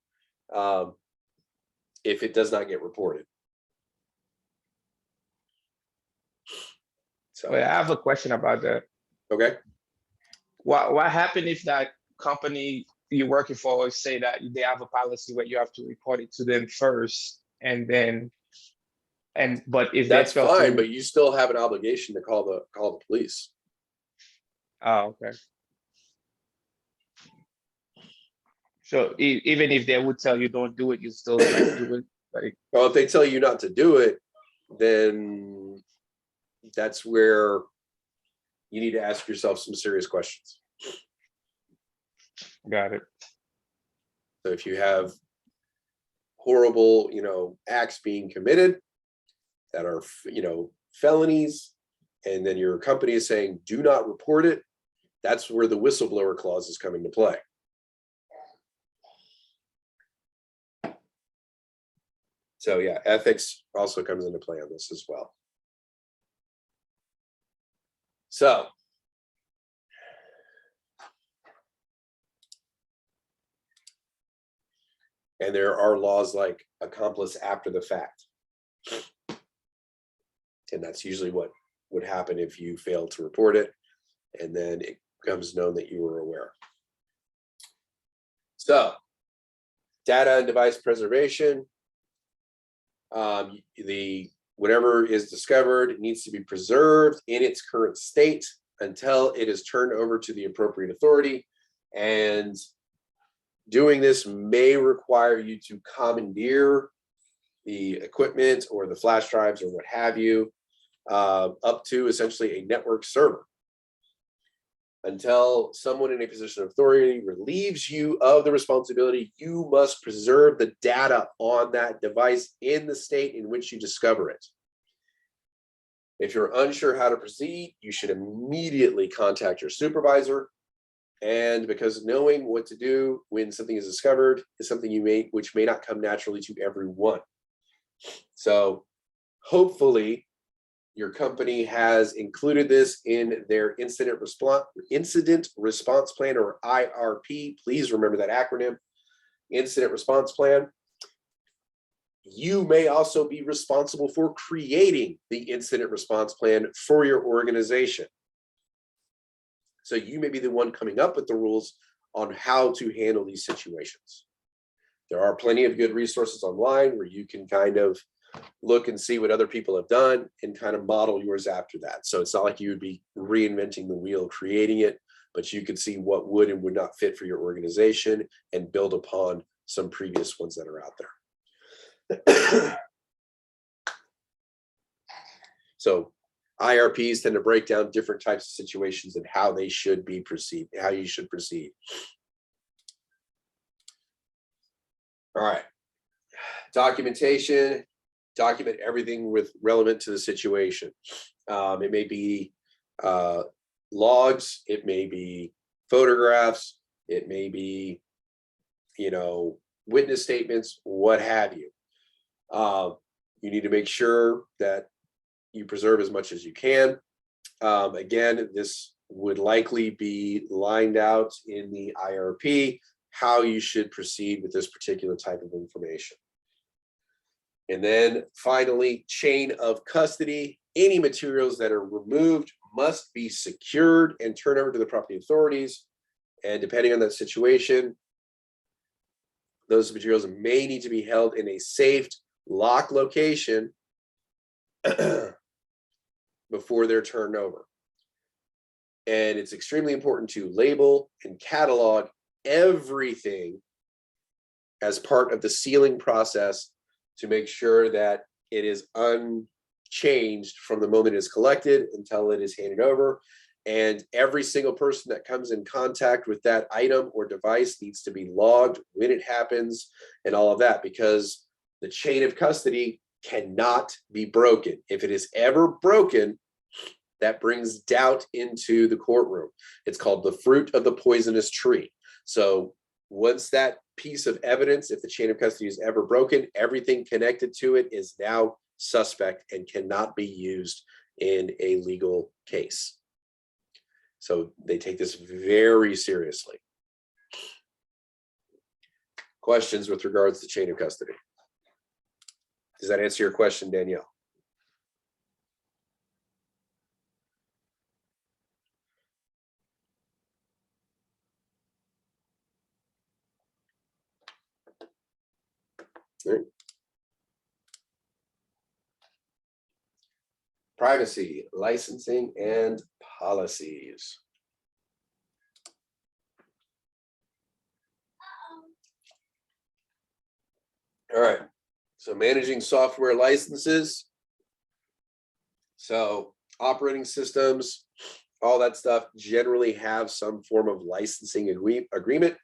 if it does not get reported. So Wait, I have a question about that. Okay. What happened if that company you're working for say that they have a policy where you have to report it to them first, but if That's they fail fine, to, but you still have an obligation to call the police. oh, okay. So even if they would tell you don't do it, you still like do it. Like, Well, if they tell you not to do it, then that's where you need to ask yourself some serious questions. got it. So if you have horrible, acts being committed that are, felonies, and then your company is saying, do not report it, that's where the whistleblower clauses come into play. So yeah, ethics also comes into play on this as well. So and there are laws like accomplice after the fact. And that's usually what would happen if you fail to report it, and then it becomes known that you were aware. So data and device preservation. Whatever is discovered needs to be preserved in its current state until it is turned over to the appropriate authority. And doing this may require you to commandeer the equipment or the flash drives or what have you, up to essentially a network server. Until someone in a position of authority relieves you of the responsibility, you must preserve the data on that device in the state in which you discover it. If you're unsure how to proceed, you should immediately contact your supervisor. And because knowing what to do when something is discovered is something which may not come naturally to everyone. So hopefully your company has included this in their incident response plan, or IRP. Please remember that acronym, incident response plan. You may also be responsible for creating the incident response plan for your organization. So you may be the one coming up with the rules on how to handle these situations. There are plenty of good resources online where you can kind of look and see what other people have done and kind of model yours after that. So it's not like you would be reinventing the wheel, creating it, but you could see what would and would not fit for your organization and build upon some previous ones that are out there. So IRPs tend to break down different types of situations and how they should be proceed, how you should proceed. All right. Documentation, document everything with relevant to the situation. It may be logs, it may be photographs, it may be, you know, witness statements, what have you. You need to make sure that you preserve as much as you can. Again, this would likely be lined out in the IRP, how you should proceed with this particular type of information. And then finally, chain of custody. Any materials that are removed must be secured and turned over to the property authorities. And depending on that situation, those materials may need to be held in a safe, locked location before they're turned over. And it's extremely important to label and catalog everything as part of the sealing process to make sure that it is unchanged from the moment it is collected until it is handed over. And every single person that comes in contact with that item or device needs to be logged when it happens and all of that, because the chain of custody cannot be broken. If it is ever broken, that brings doubt into the courtroom. It's called the fruit of the poisonous tree. So once that piece of evidence, if the chain of custody is ever broken, everything connected to it is now suspect and cannot be used in a legal case. So they take this very seriously. Questions with regards to chain of custody? Does that answer your question, Danielle? Right. Privacy, licensing, and policies. All right, so managing software licenses. So operating systems, all that stuff generally have some form of licensing agreement,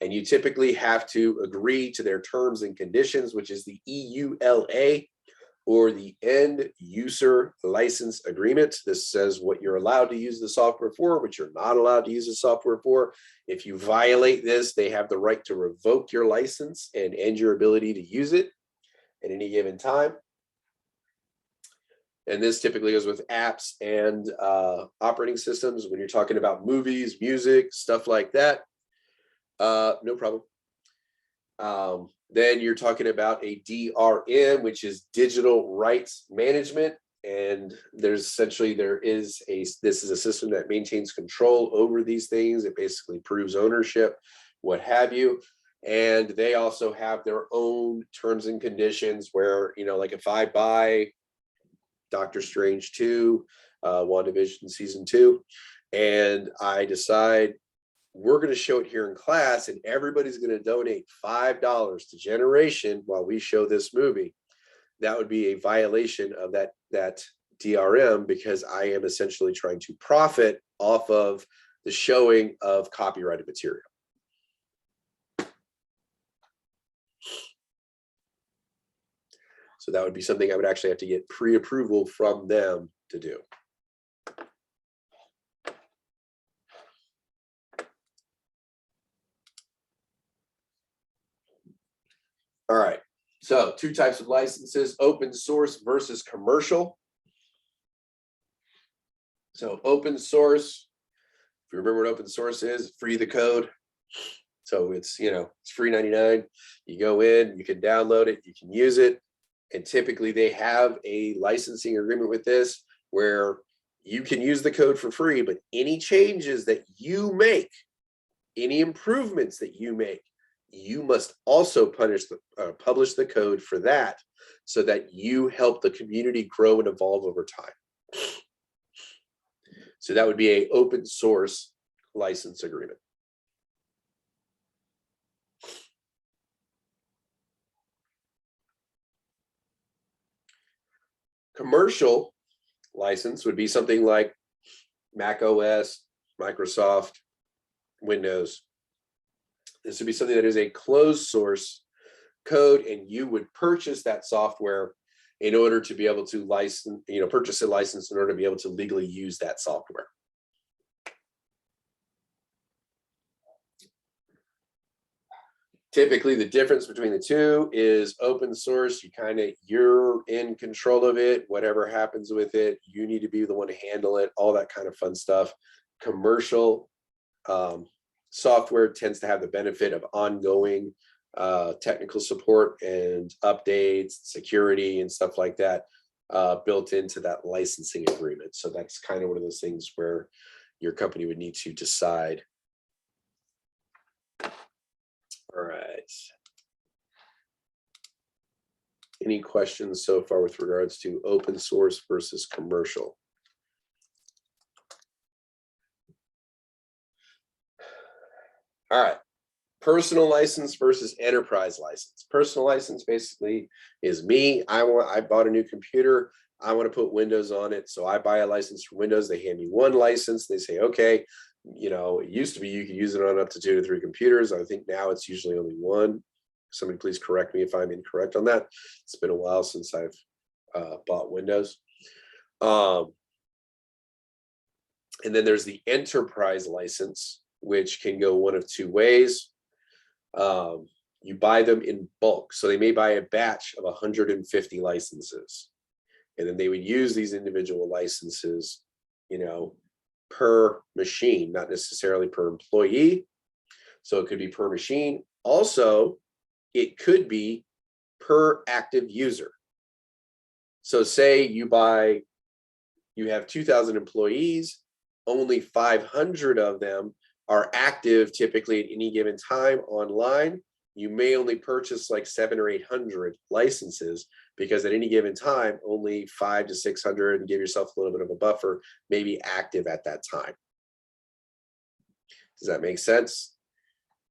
and you typically have to agree to their terms and conditions, which is the EULA or the end user license agreement. This says what you're allowed to use the software for, what you're not allowed to use the software for. If you violate this, they have the right to revoke your license and end your ability to use it at any given time. And this typically goes with apps and operating systems. When you're talking about movies, music, stuff like that, no problem. Then you're talking about a DRM, which is digital rights management. And this is a system that maintains control over these things. It basically proves ownership, what have you. And they also have their own terms and conditions where, you know, like if I buy Doctor Strange 2, WandaVision season 2, and I decide we're going to show it here in class and everybody's going to donate $5 to Generation while we show this movie, that would be a violation of that DRM, because I am essentially trying to profit off of the showing of copyrighted material. So that would be something I would actually have to get pre-approval from them to do. All right, so two types of licenses, open source versus commercial. So open source, if you remember what open source is, free the code. So it's, you know, it's free 99. You go in, you can download it, you can use it. And typically they have a licensing agreement with this where you can use the code for free, but any changes that you make, any improvements that you make, you must also publish the code for that so that you help the community grow and evolve over time. So that would be an open source license agreement. Commercial license would be something like Mac OS, Microsoft, Windows. This would be something that is a closed source code, and you would purchase that software in order to be able to license, purchase a license in order to be able to legally use that software. Typically, the difference between the two is open source. You're in control of it. Whatever happens with it, you need to be the one to handle it, all that kind of fun stuff. Commercial software tends to have the benefit of ongoing technical support and updates, security, and stuff like that built into that licensing agreement. So that's kind of one of those things where your company would need to decide. All right. Any questions so far with regards to open source versus commercial? All right. Personal license versus enterprise license. Personal license basically is me. I bought a new computer. I want to put Windows on it. So I buy a license for Windows. They hand me one license. They say, okay, it used to be you could use it on up to 2 to 3 computers. I think now it's usually only one. Somebody please correct me if I'm incorrect on that. It's been a while since I've bought Windows. And then there's the enterprise license, which can go one of 2 ways. You buy them in bulk. So they may buy a batch of 150 licenses. And then they would use these individual licenses, per machine, not necessarily per employee. So it could be per machine. Also, it could be per active user. So say you have 2,000 employees, only 500 of them are active typically at any given time online. You may only purchase like 700 or 800 licenses because at any given time, only 500 to 600, and give yourself a little bit of a buffer, may be active at that time. Does that make sense?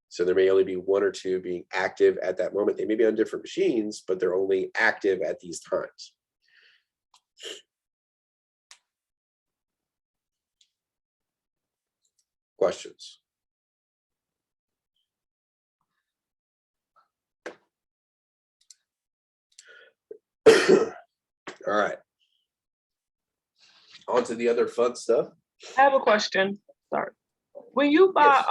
So there may only be 1 or 2 being active at that moment. They may be on different machines, but they're only active at these times. Questions? All right. On to the other fun stuff. I have a question. Sorry. When you buy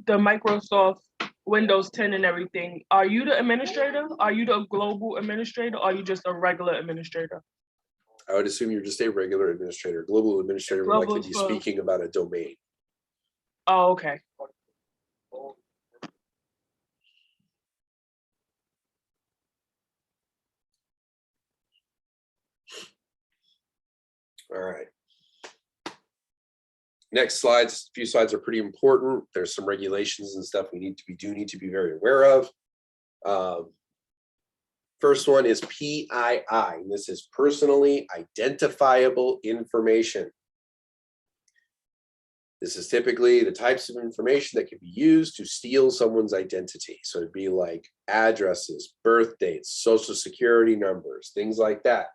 the Microsoft Windows 10 and everything, are you the administrator? Are you the global administrator? Or are you just a regular administrator? I would assume you're just a regular administrator. Global administrator would likely be speaking about a domain. Oh, okay. All right. Next slides, a few slides are pretty important. There's some regulations and stuff we do need to be very aware of. First one is PII, and this is personally identifiable information. This is typically the types of information that can be used to steal someone's identity. So it'd be like addresses, birth dates, social security numbers, things like that.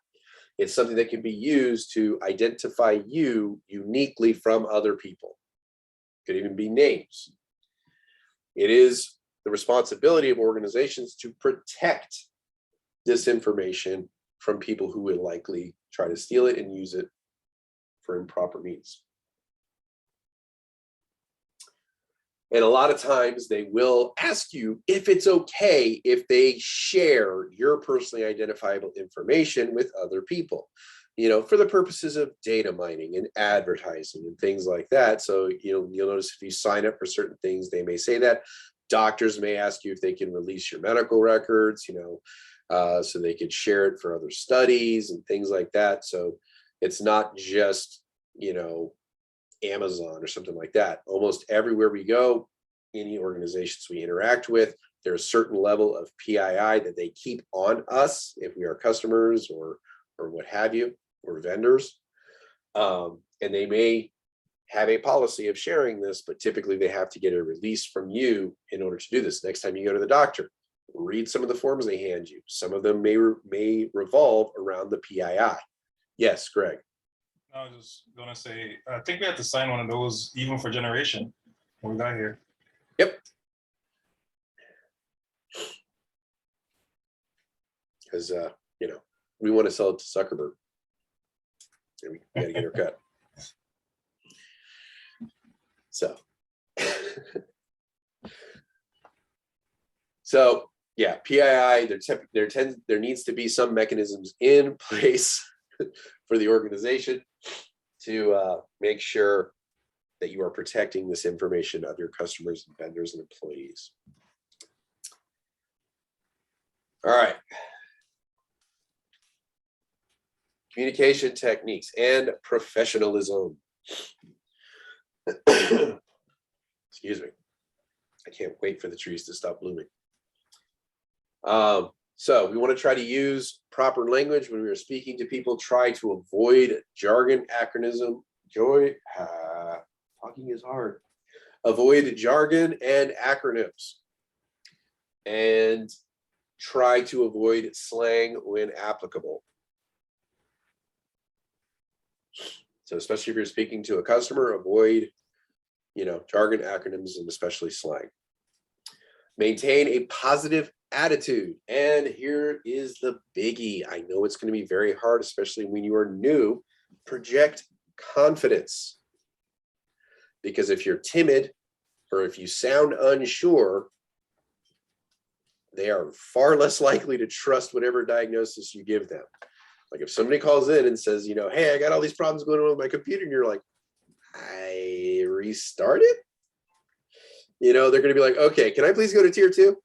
It's something that can be used to identify you uniquely from other people. Could even be names. It is the responsibility of organizations to protect this information from people who would likely try to steal it and use it for improper means. And a lot of times they will ask you if it's okay if they share your personally identifiable information with other people, for the purposes of data mining and advertising and things like that. So, you'll notice if you sign up for certain things, they may say that. Doctors may ask you if they can release your medical records, so they could share it for other studies and things like that. So it's not just, Amazon or something like that. Almost everywhere we go, any organizations we interact with, there's a certain level of PII that they keep on us if we are customers or what have you, or vendors. And they may have a policy of sharing this, but typically they have to get a release from you in order to do this. Next time you go to the doctor, read some of the forms they hand you. Some of them may revolve around the PII. Yes, Greg. I was just gonna say, I think we had to sign one of those even for generation when we got here. Yep. Because you know, we want to sell it to Zuckerberg. And we gotta get her cut. So so yeah, PII, there needs to be some mechanisms in place for the organization to make sure that you are protecting this information of your customers and vendors and employees. All right. Communication techniques and professionalism. Excuse me. I can't wait for the trees to stop blooming. So we want to try to use proper language when we are speaking to people. Try to avoid jargon, acronym. Talking is hard. Avoid jargon and acronyms. And try to avoid slang when applicable. So especially if you're speaking to a customer, avoid, you know, jargon, acronyms, and especially slang. Maintain a positive attitude. And here is the biggie. I know it's going to be very hard, especially when you are new. Project confidence. Because if you're timid or if you sound unsure, they are far less likely to trust whatever diagnosis you give them. Like if somebody calls in and says, you know, hey, I got all these problems going on with my computer, and you're like, I restarted? You know, they're going to be like, okay, can I please go to tier 2?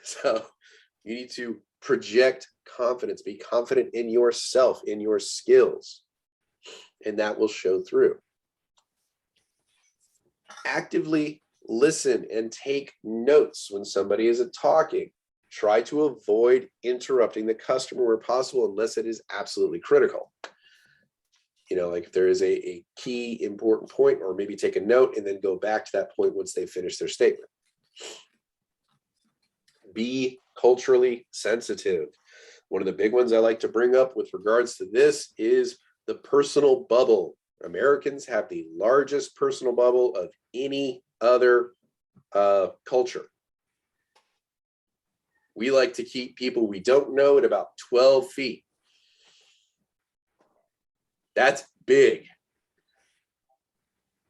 So you need to project confidence, be confident in yourself, in your skills, and that will show through. Actively listen and take notes when somebody is talking. Try to avoid interrupting the customer where possible, unless it is absolutely critical. You know, like if there is a key important point, or maybe take a note and then go back to that point once they finish their statement. Be culturally sensitive. One of the big ones I like to bring up with regards to this is the personal bubble. Americans have the largest personal bubble of any other culture. We like to keep people we don't know at about 12 feet. That's big.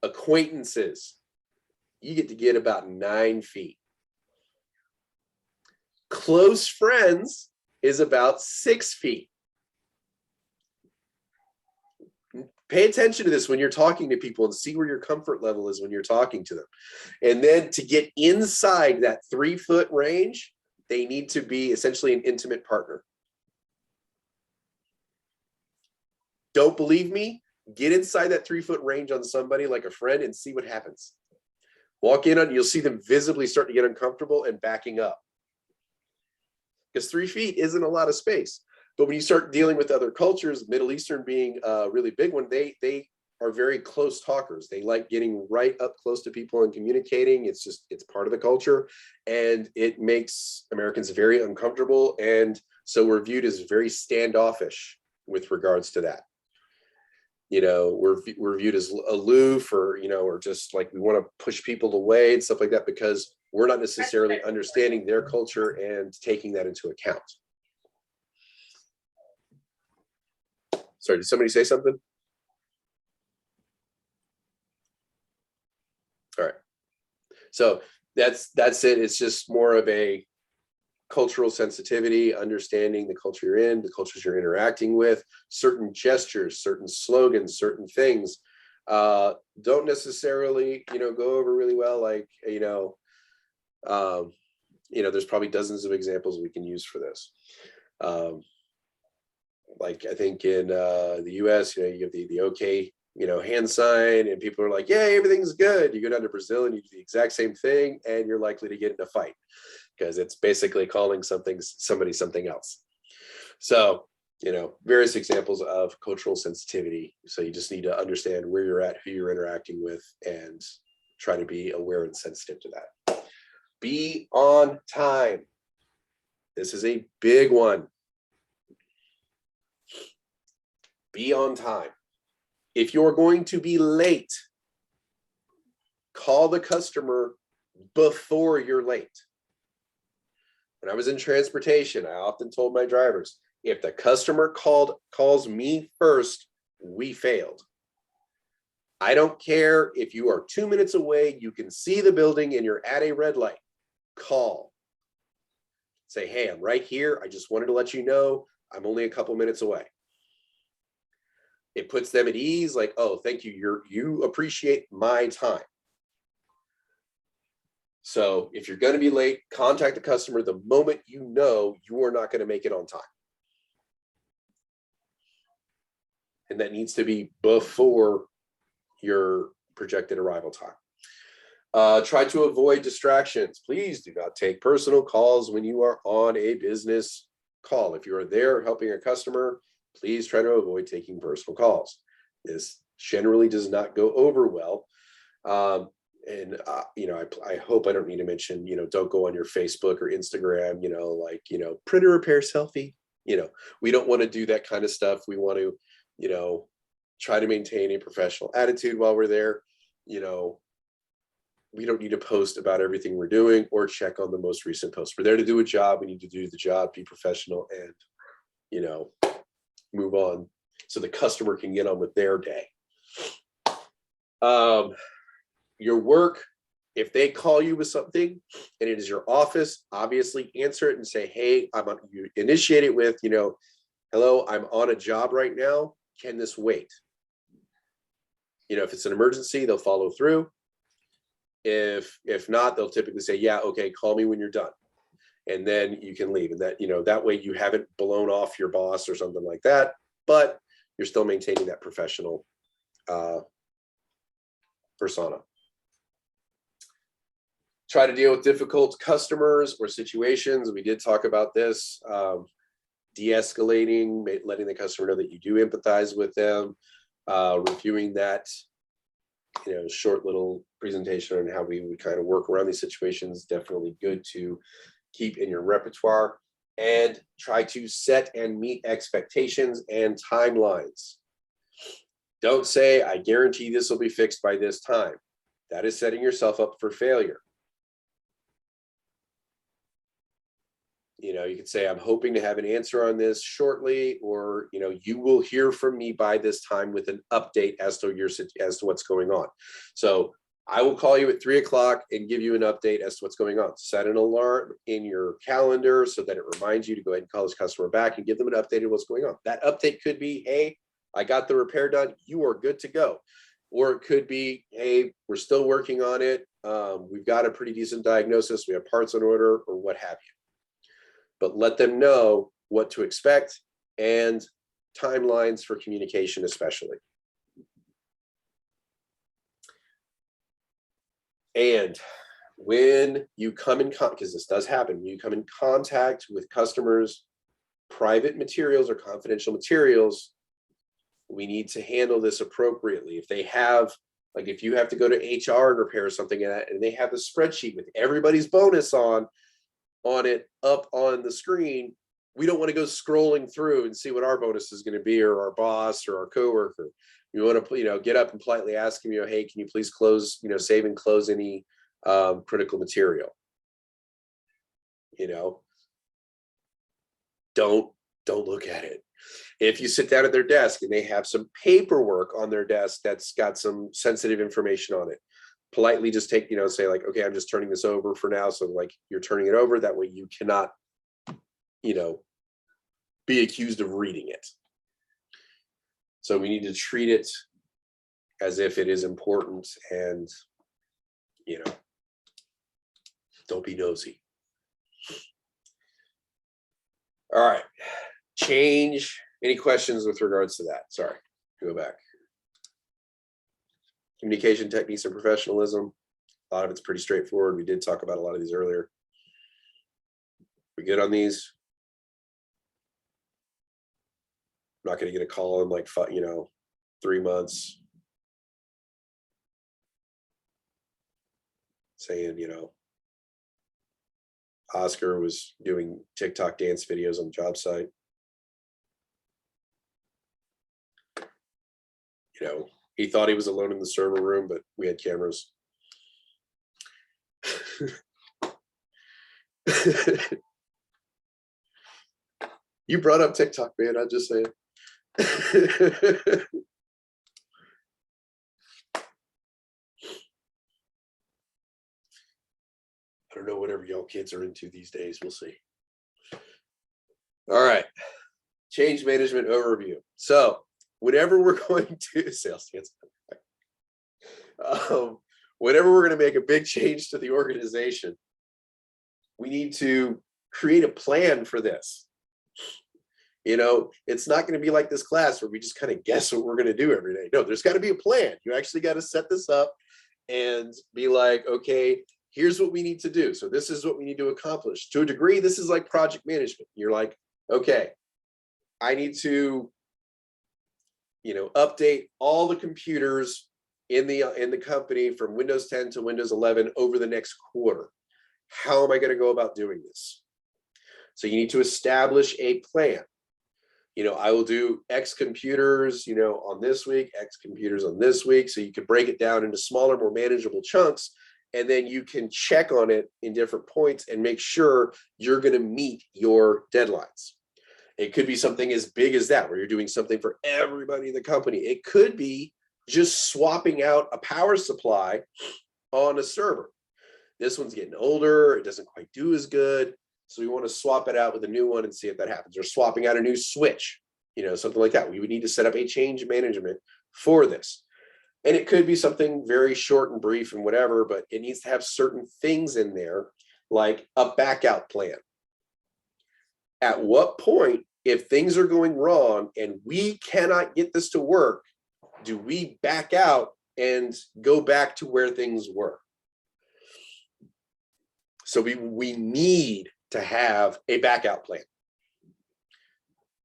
Acquaintances, you get to get about 9 feet. Close friends is about 6 feet. Pay attention to this when you're talking to people and see where your comfort level is when you're talking to them. And then to get inside that 3-foot range, they need to be essentially an intimate partner. Don't believe me? Get inside that 3-foot range on somebody like a friend and see what happens. Walk in on, you'll see them visibly start to get uncomfortable and backing up. Because 3 feet isn't a lot of space. But when you start dealing with other cultures, Middle Eastern being a really big one, they are very close talkers. They like getting right up close to people and communicating. It's part of the culture, and it makes Americans very uncomfortable. And so we're viewed as very standoffish with regards to that. You know, we're viewed as aloof, or, you know, or just like we want to push people away and stuff like that, because we're not necessarily understanding their culture and taking that into account. Sorry, did somebody say something? All right. So that's it. It's just more of a cultural sensitivity, understanding the culture you're in, the cultures you're interacting with, certain gestures, certain slogans, certain things don't necessarily, you know, go over really well. Like, you know, there's probably dozens of examples we can use for this. Like I think in the US, you know, you have the okay, you know, hand sign, and people are like, yeah, everything's good. You go down to Brazil and you do the exact same thing, and you're likely to get in a fight because it's basically calling somebody something else. So, you know, various examples of cultural sensitivity. So you just need to understand where you're at, who you're interacting with, and try to be aware and sensitive to that. Be on time. This is a big one. be on time. If you're going to be late, call the customer before you're late. When I was in transportation, I often told my drivers, if the customer calls me first, we failed. I don't care if you are 2 minutes away, you can see the building and you're at a red light. Call. Say, hey, I'm right here. I just wanted to let you know I'm only a couple minutes away. It puts them at ease, like, oh, thank you. You appreciate my time. So if you're going to be late, contact the customer the moment you know you are not going to make it on time. And that needs to be before your projected arrival time. Try to avoid distractions. Please do not take personal calls when you are on a business call. If you are there helping a customer, please try to avoid taking personal calls. This generally does not go over well. I hope I don't need to mention, don't go on your Facebook or Instagram, printer repair selfie. We don't want to do that kind of stuff. We want to, try to maintain a professional attitude while we're there. We don't need to post about everything we're doing or check on the most recent post. We're there to do a job. We need to do the job, be professional, and, move on so the customer can get on with their day. Your work, if they call you with something and it is your office, obviously answer it and say, hey, you initiate it with, hello, I'm on a job right now. Can this wait? If it's an emergency, they'll follow through. If not, they'll typically say, yeah, okay, call me when you're done. And then you can leave. And that way you haven't blown off your boss or something like that, but you're still maintaining that professional persona. Try to deal with difficult customers or situations. We did talk about this. De-escalating, letting the customer know that you do empathize with them, reviewing that, short little presentation on how we would kind of work around these situations. Definitely good to keep in your repertoire, and try to set and meet expectations and timelines. Don't say, I guarantee this will be fixed by this time. That is setting yourself up for failure. You could say, I'm hoping to have an answer on this shortly, or, you will hear from me by this time with an update as to what's going on. So I will call you at 3 o'clock and give you an update as to what's going on. Set an alarm in your calendar so that it reminds you to go ahead and call this customer back and give them an update of what's going on. That update could be, hey, I got the repair done. You are good to go. Or it could be, hey, we're still working on it. We've got a pretty decent diagnosis. We have parts on order, or what have you. But let them know what to expect and timelines for communication, especially. And when you come in contact, because this does happen, when you come in contact with customers' private materials or confidential materials, we need to handle this appropriately. If they have, if you have to go to HR and repair something and they have a spreadsheet with everybody's bonus on it up on the screen, we don't want to go scrolling through and see what our bonus is going to be, or our boss or our coworker. We want to, get up and politely ask him, hey, can you please close, save and close any critical material? Don't look at it. If you sit down at their desk and they have some paperwork on their desk that's got some sensitive information on it, politely just take, say like, okay, I'm just turning this over for now. So you're turning it over. That way you cannot, be accused of reading it. So we need to treat it as if it is important, and, don't be nosy. All right. Change. Any questions with regards to that? Sorry, go back. Communication techniques and professionalism. A lot of it's pretty straightforward. We did talk about a lot of these earlier. We good on these? I'm not going to get a call in 3 months saying, Oscar was doing TikTok dance videos on the job site. You know, he thought he was alone in the server room, but we had cameras. You brought up TikTok, man. I'm just saying. I don't know, whatever y'all kids are into these days. We'll see. All right. Change management overview. So whenever we're going to sales chance, whenever we're going to make a big change to the organization, we need to create a plan for this. You know, it's not going to be like this class where we just kind of guess what we're going to do every day. No, there's got to be a plan. You actually got to set this up and be like, okay, here's what we need to do. So this is what we need to accomplish. To a degree, this is like project management. You're like, okay, I need to, you know, update all the computers in the company from Windows 10 to Windows 11 over the next quarter. How am I going to go about doing this? So you need to establish a plan. You know, I will do X computers, you know, on this week, X computers on this week. So you can break it down into smaller, more manageable chunks. And then you can check on it in different points and make sure you're going to meet your deadlines. It could be something as big as that, where you're doing something for everybody in the company. It could be just swapping out a power supply on a server. This one's getting older. It doesn't quite do as good. So we want to swap it out with a new one and see if that happens, or swapping out a new switch, you know, something like that. We would need to set up a change management for this. And it could be something very short and brief and whatever, but it needs to have certain things in there, like a backout plan. At what point, if things are going wrong and we cannot get this to work, do we back out and go back to where things were? So we need to have a backout plan.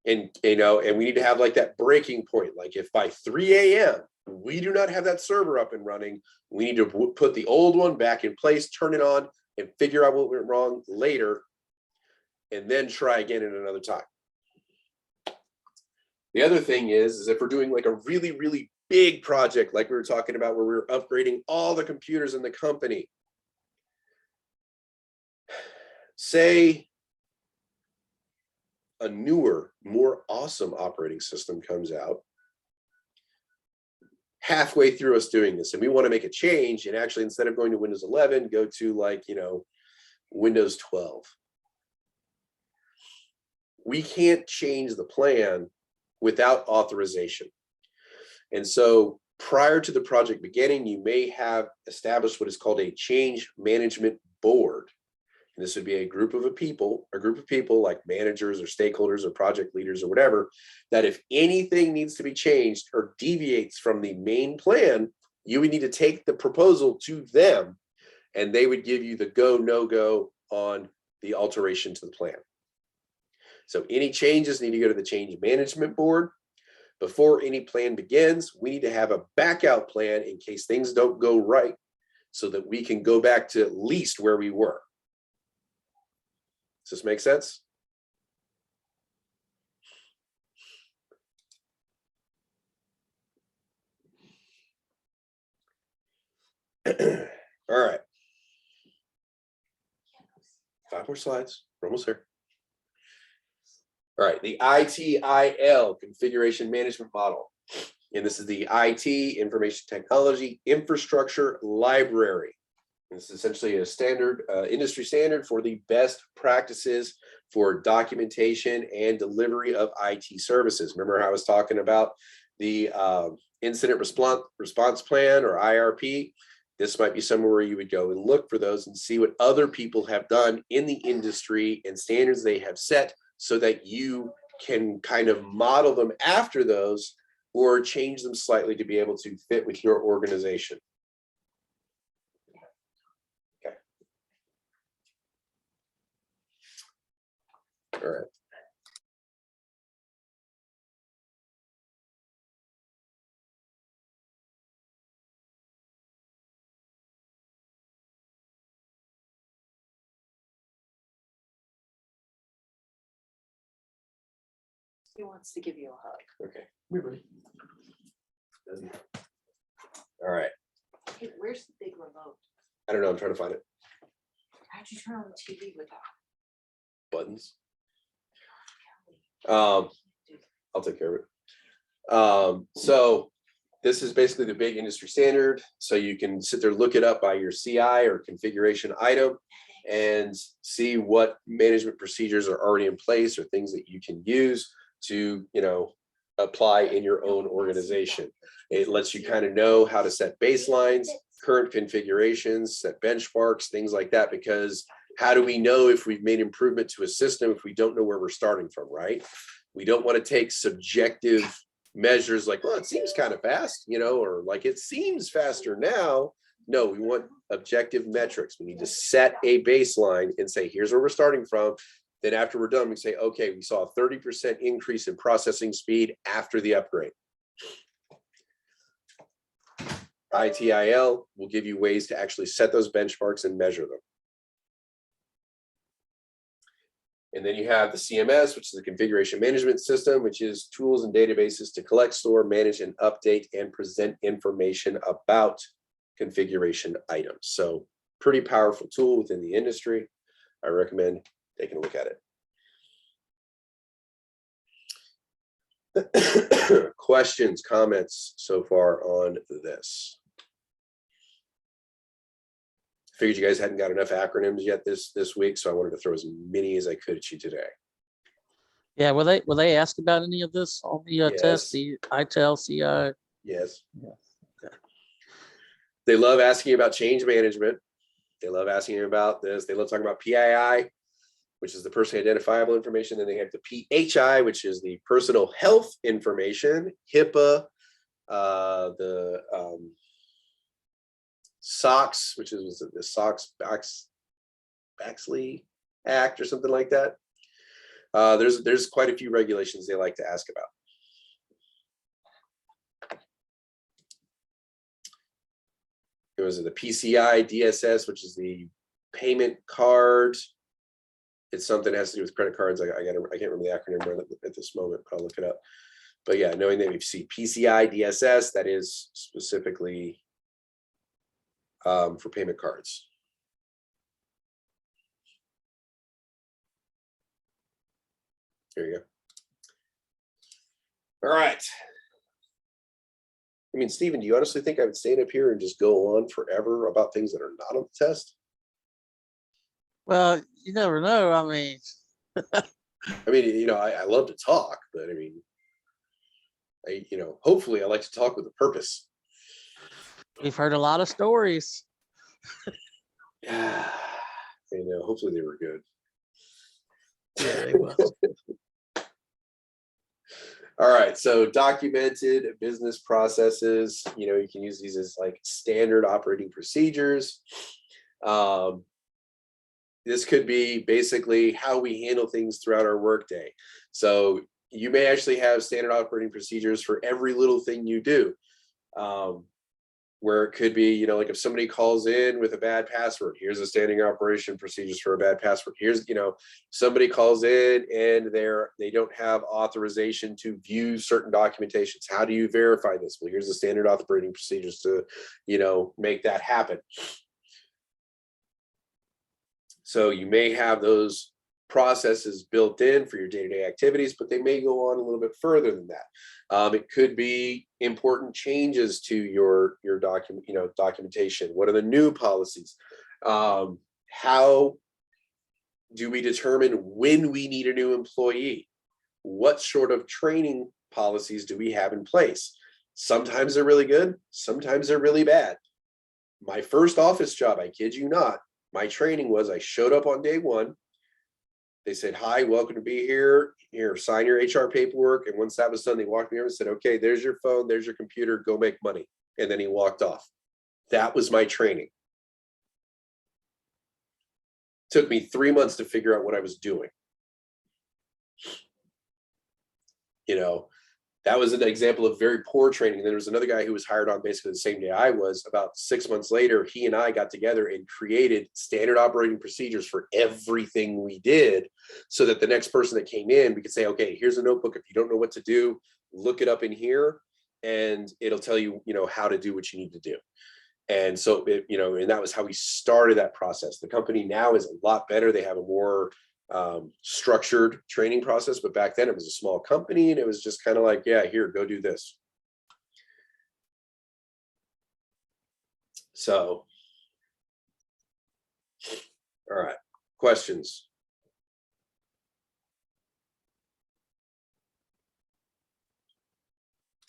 And, you know, and we need to have like that breaking point. Like if by 3 a.m. we do not have that server up and running, we need to put the old one back in place, turn it on, and figure out what went wrong later, and then try again at another time. The other thing is if we're doing like a really, really big project, like we were talking about, where we were upgrading all the computers in the company, say a newer, more awesome operating system comes out halfway through us doing this, and we want to make a change, and actually instead of going to Windows 11, go to like, you know, Windows 12. We can't change the plan without authorization. And so prior to the project beginning, you may have established what is called a change management board. And this would be a group of people like managers or stakeholders or project leaders or whatever, that if anything needs to be changed or deviates from the main plan, you would need to take the proposal to them, and they would give you the go, no go on the alteration to the plan. So any changes need to go to the change management board. Before any plan begins, we need to have a backup plan in case things don't go right, so that we can go back to at least where we were. Does this make sense? All right. 5 more slides. We're almost here. All right, the ITIL, Configuration Management Model. And this is the IT, Information Technology Infrastructure Library. And this is essentially a standard, industry standard for the best practices for documentation and delivery of IT services. Remember how I was talking about the Incident Response Plan, or IRP? This might be somewhere where you would go and look for those and see what other people have done in the industry and standards they have set, so that you can kind of model them after those or change them slightly to be able to fit with your organization. Okay. All right. He wants to give you a hug. Okay. Everybody. All right. Hey, where's the big remote? I don't know. I'm trying to find it. How'd you turn on the TV without? Buttons. I'll take care of it. So this is basically the big industry standard. So you can sit there, look it up by your CI or configuration item and see what management procedures are already in place or things that you can use to, apply in your own organization. It lets you kind of know how to set baselines, current configurations, set benchmarks, things like that, because how do we know if we've made improvement to a system if we don't know where we're starting from, right? We don't want to take subjective measures like, well, it seems kind of fast, or like it seems faster now. No, we want objective metrics. We need to set a baseline and say, here's where we're starting from. Then after we're done, we say, okay, we saw a 30% increase in processing speed after the upgrade. ITIL will give you ways to actually set those benchmarks and measure them. And then you have the CMS, which is the configuration management system, which is tools and databases to collect, store, manage, and update and present information about configuration items. So pretty powerful tool within the industry. I recommend taking a look at it. Questions, comments so far on this? Figured you guys hadn't got enough acronyms yet this week, so I wanted to throw as many as I could at you today. Yeah, will they ask about any of this on the test, the ITEL, CI? Yes. Yeah. Okay. They love asking about change management. They love asking about this. They love talking about PII, which is the personally identifiable information. Then they have the PHI, which is the personal health information, HIPAA, the SOX, which is the SOX-Baxley Act or something like that. There's quite a few regulations they like to ask about. It was the PCI DSS, which is the payment card. It's something that has to do with credit cards. I can't remember the acronym at this moment, but I'll look it up. But yeah, knowing that we see PCI DSS, that is specifically for payment cards. There you go. All right. I mean, Stephen, do you honestly think I would stand up here and just go on forever about things that are not on the test? Well, you never know. I mean, I love to talk, but I mean, hopefully I like to talk with a purpose. we've heard a lot of stories. Yeah, hopefully they were good. Yeah, they was. All right, so documented business processes, you can use these as like standard operating procedures. This could be basically how we handle things throughout our workday. So you may actually have standard operating procedures for every little thing you do. Where it could be, like if somebody calls in with a bad password, here's a standing operation procedures for a bad password. Here's, somebody calls in and they don't have authorization to view certain documentations. How do you verify this? Well, here's the standard operating procedures to, make that happen. So you may have those processes built in for your day-to-day activities, but they may go on a little bit further than that. It could be important changes to your documentation. What are the new policies? How do we determine when we need a new employee? What sort of training policies do we have in place? Sometimes they're really good, sometimes they're really bad. My first office job, I kid you not, my training was I showed up on day one. They said, hi, welcome to be here. Here, sign your HR paperwork. And once that was done, they walked me over and said, okay, there's your phone, there's your computer, go make money. And then he walked off. That was my training. Took me 3 months to figure out what I was doing. That was an example of very poor training. And then there was another guy who was hired on basically the same day I was. About 6 months later, he and I got together and created standard operating procedures for everything we did so that the next person that came in, we could say, okay, here's a notebook. If you don't know what to do, look it up in here. and it'll tell you, how to do what you need to do. And so, and that was how we started that process. The company now is a lot better. They have a more structured training process, but back then it was a small company and it was just kind of like, yeah, here, go do this. So, all right, questions?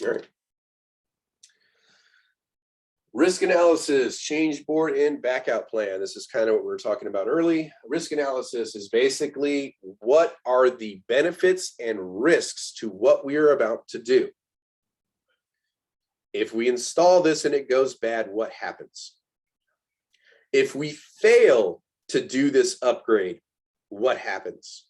All right. Risk analysis, change board and backout plan. This is kind of what we were talking about early. Risk analysis is basically what are the benefits and risks to what we are about to do. If we install this and it goes bad, what happens? If we fail to do this upgrade, what happens?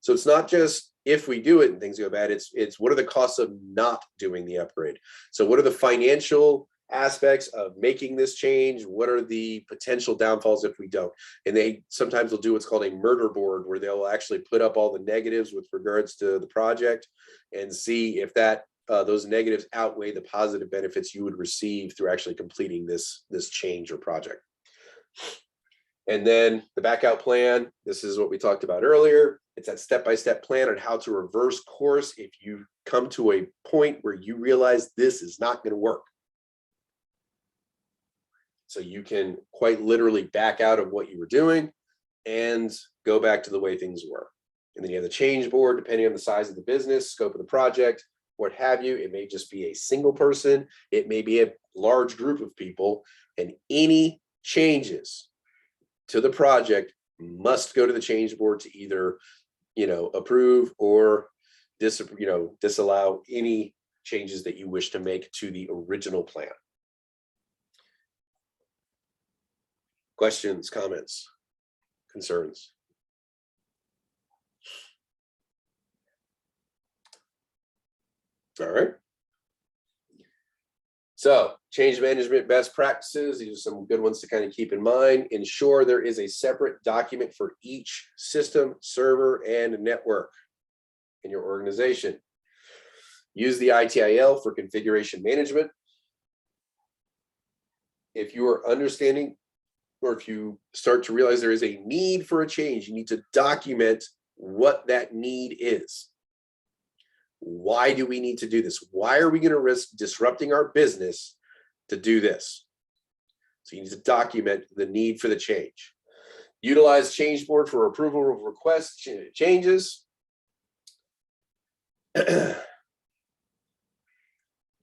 So it's not just if we do it and things go bad, it's what are the costs of not doing the upgrade? So what are the financial aspects of making this change? What are the potential downfalls if we don't? And they sometimes will do what's called a murder board, where they'll actually put up all the negatives with regards to the project and see if that those negatives outweigh the positive benefits you would receive through actually completing this change or project. And then the backout plan, this is what we talked about earlier. It's that step-by-step plan on how to reverse course if you come to a point where you realize this is not going to work. So you can quite literally back out of what you were doing and go back to the way things were. And then you have the change board, depending on the size of the business, scope of the project, what have you. It may just be a single person. It may be a large group of people, and any changes to the project must go to the change board to either, approve or disallow any changes that you wish to make to the original plan. Questions, comments, concerns? All right. So change management best practices. These are some good ones to kind of keep in mind. Ensure there is a separate document for each system, server, and network in your organization. Use the ITIL for configuration management. If you are understanding, or if you start to realize there is a need for a change, you need to document what that need is. Why do we need to do this? Why are we going to risk disrupting our business to do this? So you need to document the need for the change. Utilize change board for approval of request changes.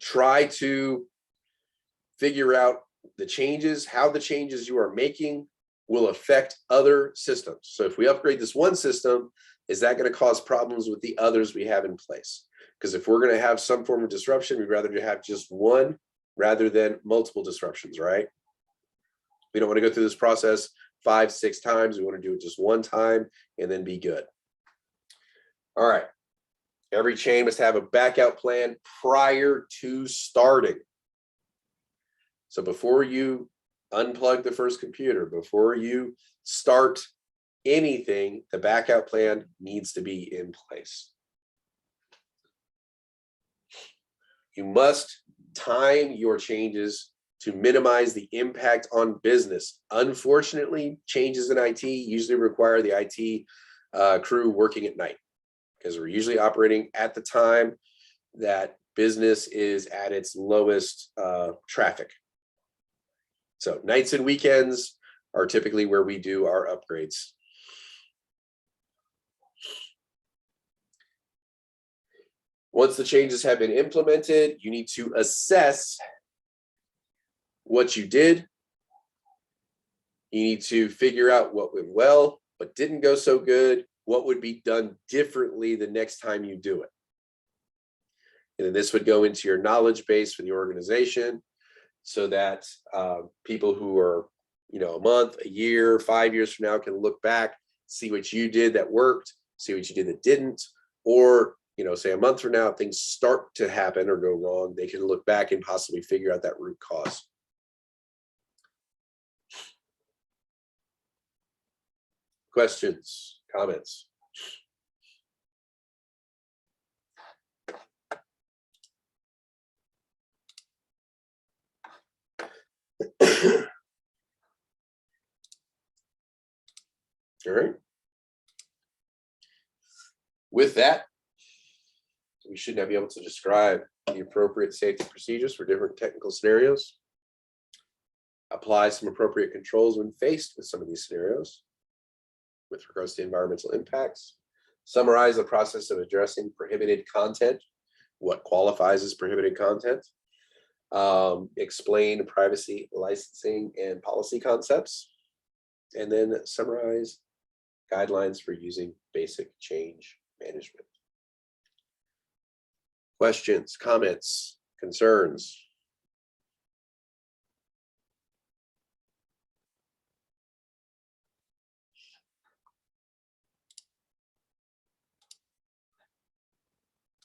Try to figure out the changes, how the changes you are making will affect other systems. So if we upgrade this one system, is that going to cause problems with the others we have in place? Because if we're going to have some form of disruption, we'd rather have just one rather than multiple disruptions, right? We don't want to go through this process 5, 6 times. We want to do it just one time and then be good. All right. Every chain must have a backup plan prior to starting. So before you unplug the first computer, before you start anything, the backup plan needs to be in place. You must time your changes to minimize the impact on business. Unfortunately, changes in IT usually require the IT crew working at night, because we're usually operating at the time that business is at its lowest traffic. So nights and weekends are typically where we do our upgrades. Once the changes have been implemented, you need to assess what you did. You need to figure out what went well, but didn't go so good. What would be done differently the next time you do it? And then this would go into your knowledge base for the organization, so that people who are, a month, a year, 5 years from now can look back, see what you did that worked, see what you did that didn't, or say a month from now, things start to happen or go wrong, they can look back and possibly figure out that root cause. Questions, comments? All right. With that, we should now be able to describe the appropriate safety procedures for different technical scenarios, apply some appropriate controls when faced with some of these scenarios with regards to environmental impacts, summarize the process of addressing prohibited content, what qualifies as prohibited content, explain privacy, licensing, and policy concepts, and then summarize guidelines for using basic change management. Questions, comments, concerns?